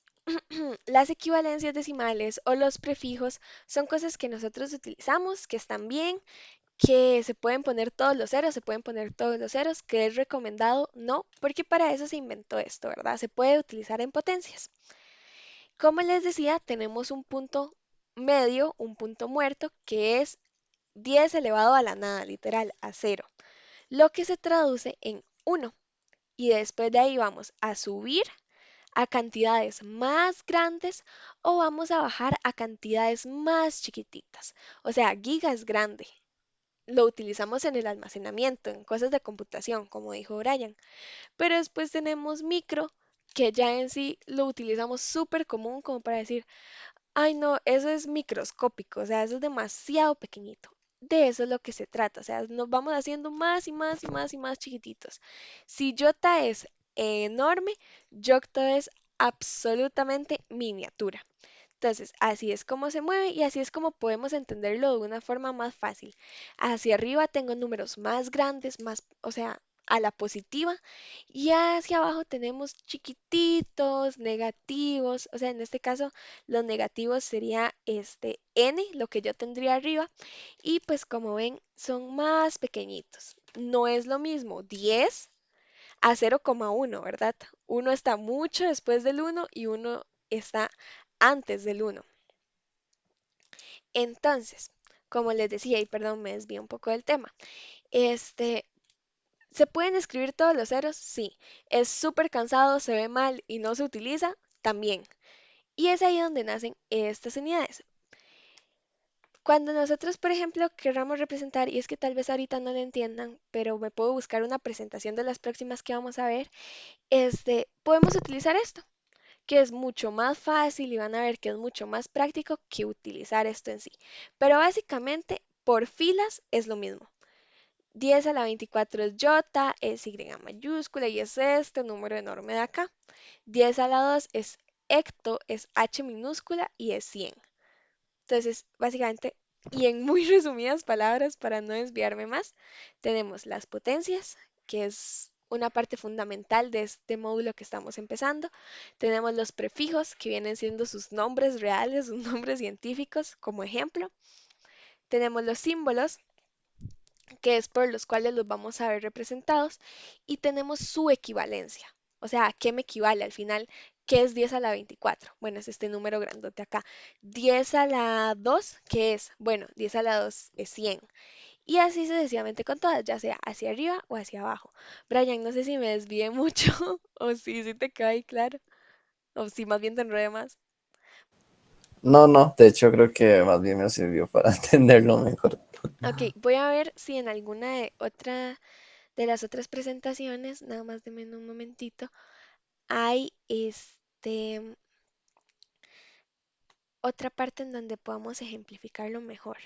Speaker 1: las equivalencias decimales o los prefijos son cosas que nosotros utilizamos, que están bien, que se pueden poner todos los ceros, se pueden poner todos los ceros, que es recomendado, no, porque para eso se inventó esto, ¿verdad? Se puede utilizar en potencias. Como les decía, tenemos un punto medio, un punto muerto, que es 10 elevado a la nada, literal, a cero, lo que se traduce en uno. Y después de ahí vamos a subir a cantidades más grandes o vamos a bajar a cantidades más chiquititas. O sea, giga es grande. Lo utilizamos en el almacenamiento, en cosas de computación, como dijo Brian. Pero después tenemos micro, que ya en sí lo utilizamos súper común como para decir, ay no, eso es microscópico, o sea, eso es demasiado pequeñito. De eso es lo que se trata, o sea, nos vamos haciendo más y más y más y más chiquititos. Si Jota es enorme, Yocto es absolutamente miniatura. Entonces, así es como se mueve y así es como podemos entenderlo de una forma más fácil. Hacia arriba tengo números más grandes, más, o sea, a la positiva, y hacia abajo tenemos chiquititos, negativos, o sea, en este caso los negativos sería n, lo que yo tendría arriba, y pues como ven, son más pequeñitos. No es lo mismo 10 a 0,1, ¿verdad? Uno está mucho después del uno y uno está antes del uno. Entonces, como les decía, y perdón, me desvío un poco del tema, este, ¿se pueden escribir todos los ceros? Sí. ¿Es súper cansado, se ve mal y no se utiliza? También. Y es ahí donde nacen estas unidades. Cuando nosotros, por ejemplo, queramos representar, y es que tal vez ahorita no lo entiendan, pero me puedo buscar una presentación de las próximas que vamos a ver, podemos utilizar esto, que es mucho más fácil y van a ver que es mucho más práctico que utilizar esto en sí. Pero básicamente, por filas es lo mismo. 10 a la 24 es J, es Y mayúscula y es este número enorme de acá. 10 a la 2 es hecto, es H minúscula y es 100. Entonces, básicamente Y en muy resumidas palabras, para no desviarme más, tenemos las potencias, que es una parte fundamental de este módulo que estamos empezando. Tenemos los prefijos, que vienen siendo sus nombres reales, sus nombres científicos, como ejemplo. Tenemos los símbolos, que es por los cuales los vamos a ver representados. Y tenemos su equivalencia. O sea, ¿a qué me equivale al final? ¿Qué es 10 a la 24? Bueno, es este número grandote acá. 10 a la 2, ¿qué es? Bueno, 10 a la 2 es 100. Y así sucesivamente con todas, ya sea hacia arriba o hacia abajo. Brian, no sé si me desvié mucho o si te quedó ahí claro, o si más bien te enredé más.
Speaker 3: No, no, de hecho creo que más bien me sirvió para entenderlo mejor.
Speaker 1: Ok, voy a ver si en alguna de las otras presentaciones, nada más denme un momentito, hay otra parte en donde podamos ejemplificarlo mejor.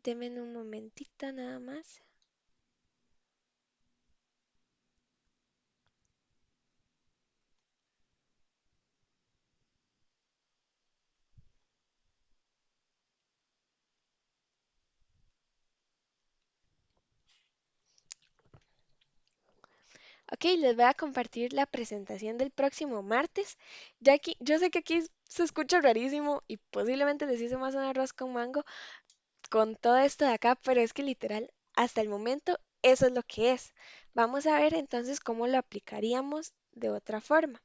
Speaker 1: Denme un momentito nada más. Ok, les voy a compartir la presentación del próximo martes. Ya que yo sé que aquí se escucha rarísimo y posiblemente les hice más un arroz con mango con todo esto de acá, pero es que literal, hasta el momento, eso es lo que es. Vamos a ver entonces cómo lo aplicaríamos de otra forma.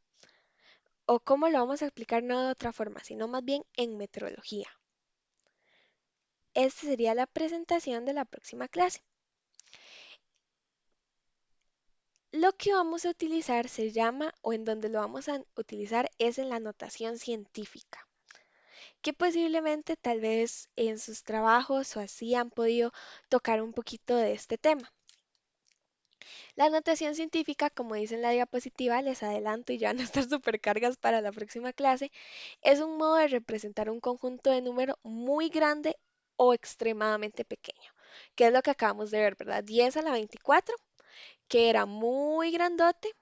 Speaker 1: O cómo lo vamos a aplicar no de otra forma, sino más bien en metrología. Esta sería la presentación de la próxima clase. Lo que vamos a utilizar se llama, o en donde lo vamos a utilizar es en la notación científica, que posiblemente tal vez en sus trabajos o así han podido tocar un poquito de este tema. La notación científica, como dice en la diapositiva, les adelanto y ya van a estar supercargas para la próxima clase, es un modo de representar un conjunto de número muy grande o extremadamente pequeño, que es lo que acabamos de ver, ¿verdad? 10 a la 24, que era muy grandote,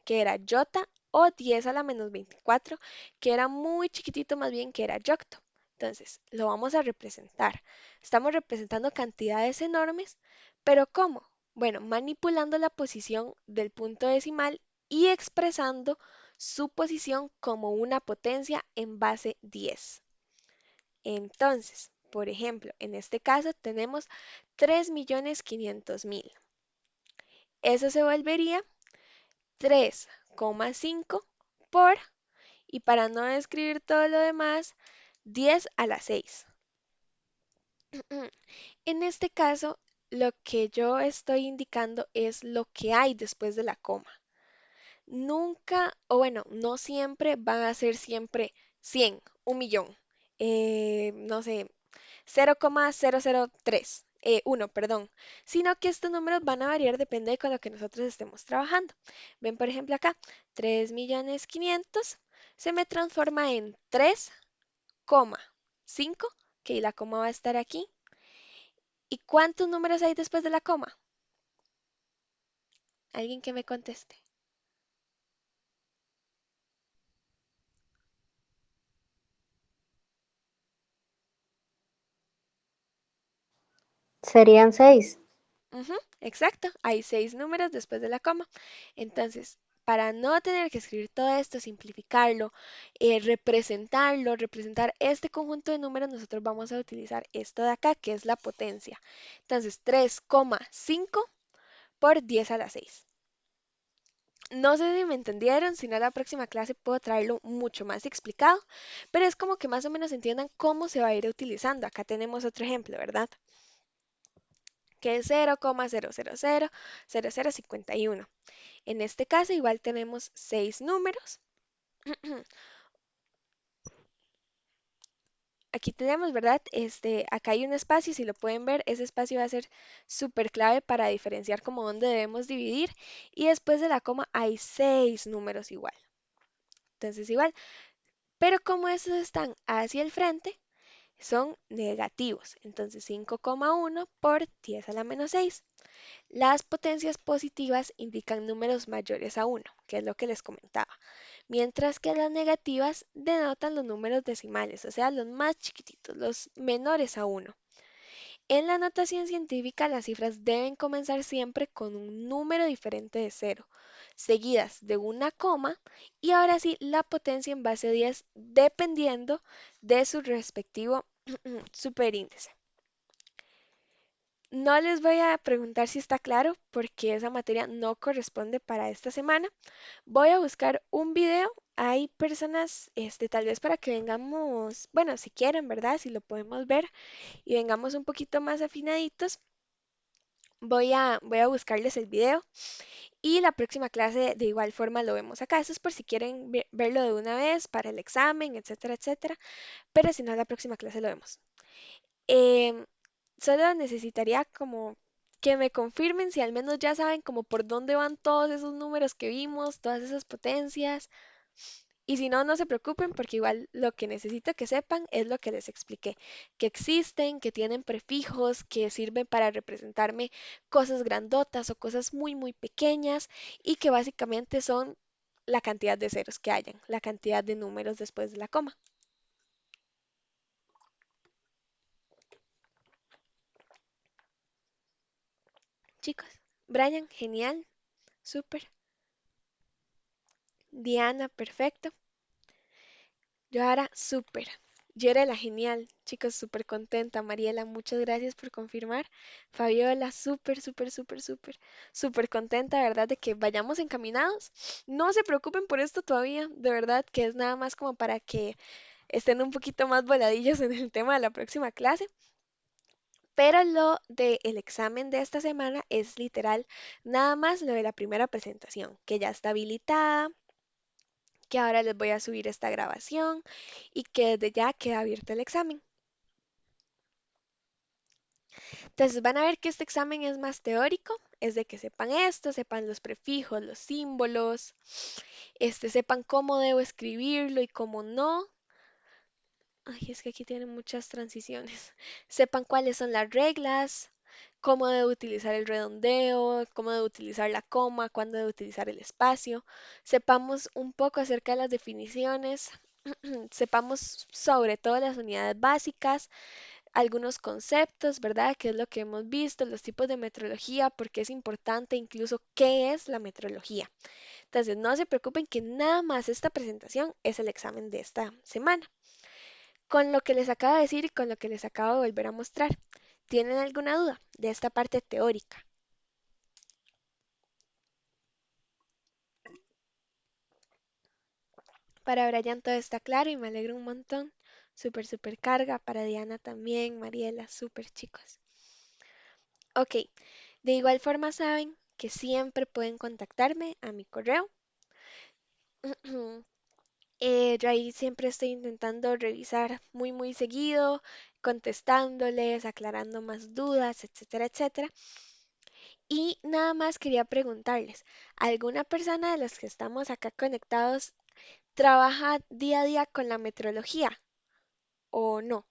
Speaker 1: que era yota, o 10 a la menos 24, que era muy chiquitito más bien, que era yocto. Entonces, lo vamos a representar. Estamos representando cantidades enormes, pero ¿cómo? Bueno, manipulando la posición del punto decimal y expresando su posición como una potencia en base 10. Entonces, por ejemplo, en este caso tenemos 3.500.000. Eso se volvería 3,5 por, y para no escribir todo lo demás, 10 a la 6. En este caso, lo que yo estoy indicando es lo que hay después de la coma. Nunca, o bueno, no siempre van a ser siempre 100, un millón, no sé, 0,003, 1, perdón, sino que estos números van a variar depende de con lo que nosotros estemos trabajando. Ven, por ejemplo, acá, 3.500.000 se me transforma en 3,5, que la coma va a estar aquí. ¿Y cuántos números hay después de la coma? Alguien que me conteste.
Speaker 2: Serían 6.
Speaker 1: Ujú, exacto, hay 6 números después de la coma. Entonces, para no tener que escribir todo esto, simplificarlo, representar este conjunto de números, nosotros vamos a utilizar esto de acá, que es la potencia. Entonces, 3,5 por 10 a la 6. No sé si me entendieron, si no la próxima clase puedo traerlo mucho más explicado, pero es como que más o menos entiendan cómo se va a ir utilizando. Acá tenemos otro ejemplo, ¿verdad? que es 0,0000051. En este caso igual tenemos 6 números. Aquí tenemos, ¿verdad? Acá hay un espacio, si lo pueden ver, ese espacio va a ser súper clave para diferenciar como dónde debemos dividir. Y después de la coma hay 6 números igual. Entonces igual, pero como estos están hacia el frente, son negativos. Entonces 5,1 por 10 a la menos 6. Las potencias positivas indican números mayores a 1, que es lo que les comentaba, mientras que las negativas denotan los números decimales, o sea, los más chiquititos, los menores a 1. En la notación científica, las cifras deben comenzar siempre con un número diferente de cero, seguidas de una coma, y ahora sí la potencia en base 10 dependiendo de su respectivo superíndice. No les voy a preguntar si está claro porque esa materia no corresponde para esta semana. Voy a buscar un video. Hay personas, tal vez para que vengamos, bueno, si quieren, ¿verdad? Si lo podemos ver y vengamos un poquito más afinaditos, voy a buscarles el video y la próxima clase de igual forma lo vemos acá. Eso es por si quieren verlo de una vez para el examen, etcétera, etcétera. Pero si no, la próxima clase lo vemos. Em, Solo necesitaría como que me confirmen si al menos ya saben como por dónde van todos esos números que vimos, todas esas potencias. Y si no, no se preocupen porque igual lo que necesito que sepan es lo que les expliqué, que existen, que tienen prefijos, que sirven para representarme cosas grandotas o cosas muy, muy pequeñas y que básicamente son la cantidad de ceros que hayan, la cantidad de números después de la coma. Chicos, Brian, genial, súper. Diana, perfecto. Joara, súper. Yorela, genial. Chicos, súper contenta. Mariela, muchas gracias por confirmar. Fabiola, súper, súper, súper, súper, súper contenta, ¿verdad? De que vayamos encaminados. No se preocupen por esto todavía, de verdad, que es nada más como para que estén un poquito más voladillos en el tema de la próxima clase. Pero lo del examen de esta semana es literal nada más lo de la primera presentación, que ya está habilitada, que ahora les voy a subir esta grabación y que desde ya queda abierto el examen. Entonces van a ver que este examen es más teórico, es de que sepan esto, sepan los prefijos, los símbolos, sepan cómo debo escribirlo y cómo no. Ay, es que aquí tienen muchas transiciones. Sepan cuáles son las reglas, cómo debo utilizar el redondeo, cómo debo utilizar la coma, cuándo debo utilizar el espacio. Sepamos un poco acerca de las definiciones, sepamos sobre todo las unidades básicas, algunos conceptos, ¿verdad? ¿Qué es lo que hemos visto? Los tipos de metrología, porque es importante incluso qué es la metrología. Entonces, no se preocupen que nada más esta presentación es el examen de esta semana. Con lo que les acabo de decir y con lo que les acabo de volver a mostrar, ¿tienen alguna duda de esta parte teórica? Para Brian todo está claro y me alegro un montón. Súper, súper carga. Para Diana también, Mariela, súper chicos. Ok, de igual forma saben que siempre pueden contactarme a mi correo. Yo ahí siempre estoy intentando revisar muy, muy seguido, contestándoles, aclarando más dudas, etcétera, etcétera. Y nada más quería preguntarles, ¿alguna persona de los que estamos acá conectados trabaja día a día con la metrología o no?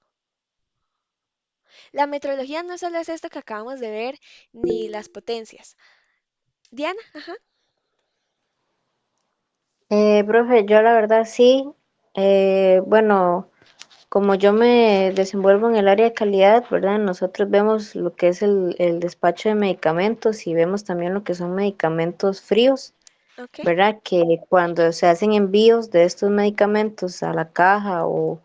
Speaker 1: La metrología no solo es esto que acabamos de ver, ni las potencias. Diana, ajá,
Speaker 2: Profe, yo la verdad sí, bueno, como yo me desenvuelvo en el área de calidad, ¿verdad? Nosotros vemos lo que es el despacho de medicamentos y vemos también lo que son medicamentos fríos,
Speaker 1: ok,
Speaker 2: ¿verdad? Que cuando se hacen envíos de estos medicamentos a la caja o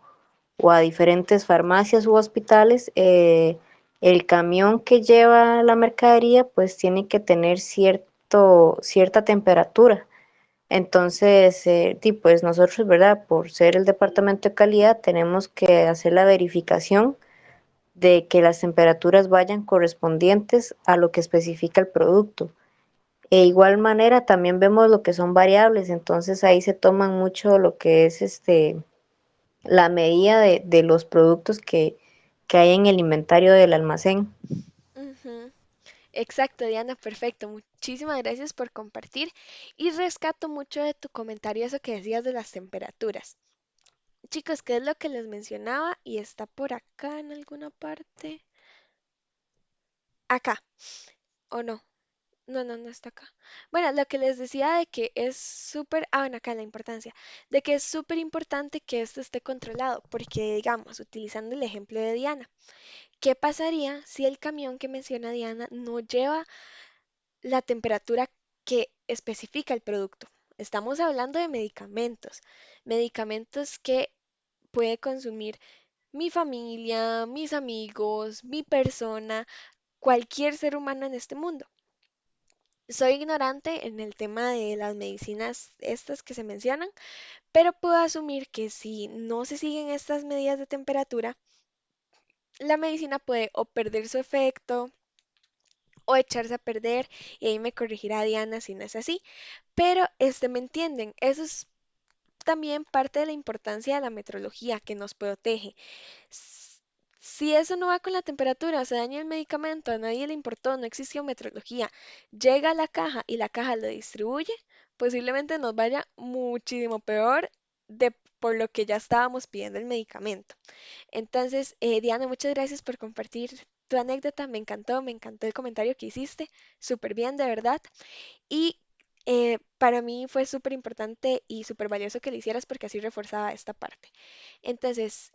Speaker 2: a diferentes farmacias u hospitales, el camión que lleva la mercadería pues tiene que tener cierta temperatura. Entonces, pues nosotros, ¿verdad? Por ser el departamento de calidad, tenemos que hacer la verificación de que las temperaturas vayan correspondientes a lo que especifica el producto. E igual manera también vemos lo que son variables, entonces ahí se toman mucho lo que es la medida de los productos que hay en el inventario del almacén.
Speaker 1: Ujú. Exacto, Diana, perfecto. Muchísimas gracias por compartir y rescato mucho de tu comentario eso que decías de las temperaturas. Chicos, ¿qué es lo que les mencionaba? Y está por acá en alguna parte. Acá, ¿o no? No está acá. Bueno, lo que les decía de que es súper, bueno, acá la importancia, de que es súper importante que esto esté controlado, porque digamos, utilizando el ejemplo de Diana, ¿qué pasaría si el camión que menciona Diana no lleva la temperatura que especifica el producto? Estamos hablando de medicamentos, medicamentos que puede consumir mi familia, mis amigos, mi persona, cualquier ser humano en este mundo. Soy ignorante en el tema de las medicinas estas que se mencionan, pero puedo asumir que si no se siguen estas medidas de temperatura, la medicina puede o perder su efecto o echarse a perder, y ahí me corregirá Diana si no es así. Pero me entienden, eso es también parte de la importancia de la metrología que nos protege. S- Si eso no va con la temperatura, se daña el medicamento, a nadie le importó, no existió metrología, llega a la caja y la caja lo distribuye, posiblemente nos vaya muchísimo peor de por lo que ya estábamos pidiendo el medicamento. Entonces, Diana, muchas gracias por compartir tu anécdota, me encantó el comentario que hiciste, súper bien, de verdad. Y para mí fue súper importante y súper valioso que lo hicieras porque así reforzaba esta parte. Entonces,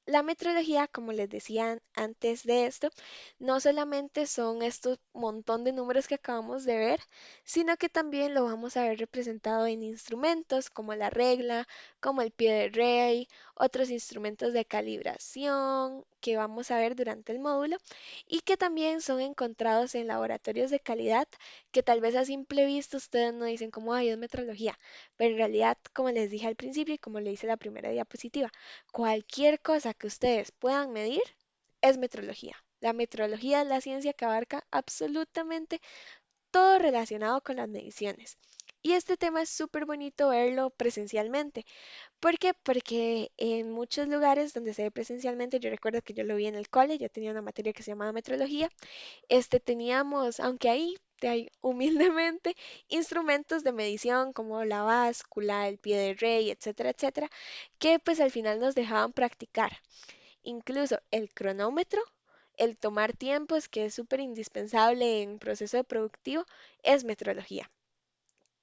Speaker 1: la metrología, como les decía antes de esto, no solamente son estos montón de números que acabamos de ver, sino que también lo vamos a ver representado en instrumentos como la regla, como el pie de rey, otros instrumentos de calibración que vamos a ver durante el módulo y que también son encontrados en laboratorios de calidad que tal vez a simple vista ustedes no dicen como, ay, es metrología, pero en realidad, como les dije al principio y como le hice en la primera diapositiva, cualquier cosa que ustedes puedan medir es metrología. La metrología es la ciencia que abarca absolutamente todo relacionado con las mediciones. Y este tema es súper bonito verlo presencialmente. ¿Por qué? Porque en muchos lugares donde se ve presencialmente, yo recuerdo que yo lo vi en el cole, yo tenía una materia que se llamaba metrología, teníamos, aunque ahí humildemente, instrumentos de medición como la báscula, el pie de rey, etcétera, etcétera, que pues al final nos dejaban practicar. Incluso el cronómetro, el tomar tiempos, que es súper indispensable en un proceso de productivo, es metrología.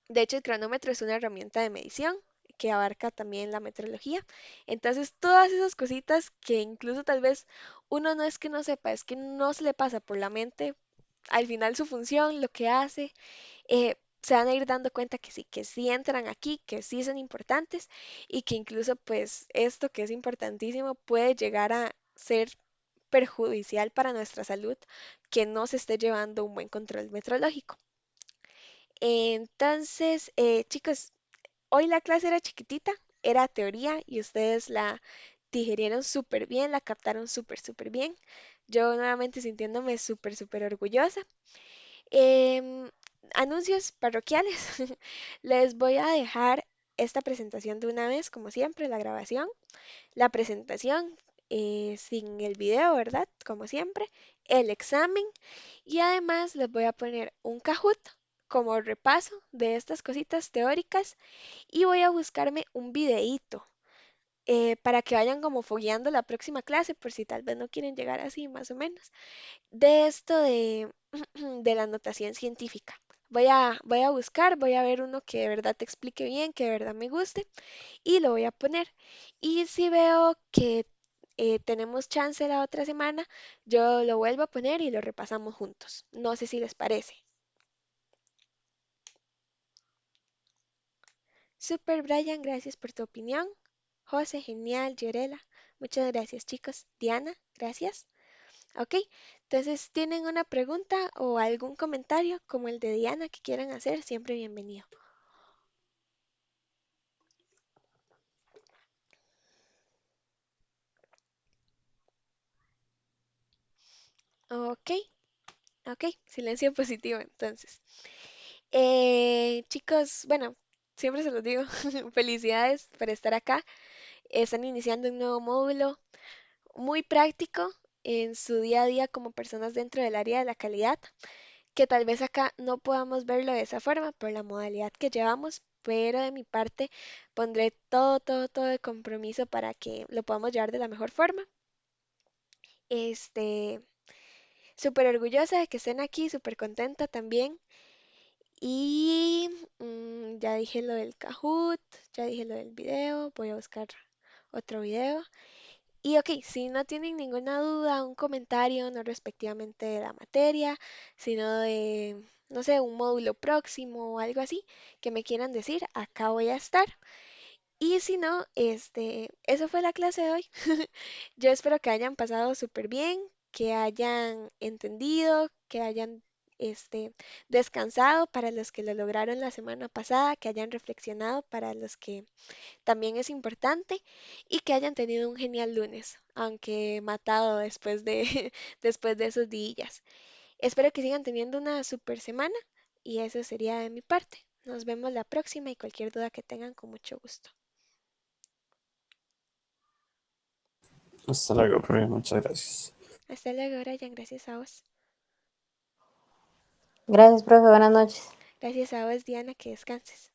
Speaker 1: De hecho, el cronómetro es una herramienta de medición que abarca también la metrología. Entonces, todas esas cositas que incluso tal vez uno no es que no sepa, es que no se le pasa por la mente, al final su función, lo que hace, se van a ir dando cuenta que sí entran aquí, que sí son importantes y que incluso pues esto que es importantísimo puede llegar a ser perjudicial para nuestra salud que no se esté llevando un buen control metrológico. Entonces, chicos, hoy la clase era chiquitita, era teoría y ustedes la digerieron súper bien, la captaron súper bien. Yo nuevamente sintiéndome súper orgullosa. Em, Anuncios parroquiales. Les voy a dejar esta presentación de una vez, como siempre, la grabación, la presentación sin el video, ¿verdad? Como siempre, el examen y además les voy a poner un Kahoot como repaso de estas cositas teóricas y voy a buscarme un videíto para que vayan como fogueando la próxima clase por si tal vez no quieren llegar así más o menos de esto de la notación científica. Voy a buscar, voy a ver uno que de verdad te explique bien, que de verdad me guste y lo voy a poner. Y si veo que tenemos chance la otra semana, yo lo vuelvo a poner y lo repasamos juntos. No sé si les parece. Super Brian, gracias por tu opinión. José, genial. Yorela, muchas gracias chicos. Diana, gracias. Ok, entonces tienen una pregunta o algún comentario como el de Diana que quieran hacer, siempre bienvenido. Ok, ok, silencio positivo entonces. Chicos, bueno, siempre se los digo, felicidades por estar acá. Están iniciando un nuevo módulo muy práctico en su día a día como personas dentro del área de la calidad, que tal vez acá no podamos verlo de esa forma por la modalidad que llevamos, pero de mi parte pondré todo de compromiso para que lo podamos llevar de la mejor forma. Este, súper orgullosa de que estén aquí, súper contenta también. Y ya dije lo del Kahoot, ya dije lo del video, voy a buscar otro video. Y ok, si no tienen ninguna duda, un comentario, no respectivamente de la materia, sino de, no sé, un módulo próximo o algo así que me quieran decir, acá voy a estar. Y si no, eso fue la clase de hoy. Yo espero que hayan pasado súper bien, que hayan entendido, que hayan descansado para los que lo lograron la semana pasada, que hayan reflexionado para los que también es importante y que hayan tenido un genial lunes, aunque matado después de, después de esos días. Espero que sigan teniendo una super semana y eso sería de mi parte. Nos vemos la próxima y cualquier duda que tengan con mucho gusto.
Speaker 3: Hasta luego, profe, muchas gracias.
Speaker 1: Hasta luego, Brian. Gracias a vos.
Speaker 2: Gracias, profe, buenas noches.
Speaker 1: Gracias a vos, Diana. Que descanses.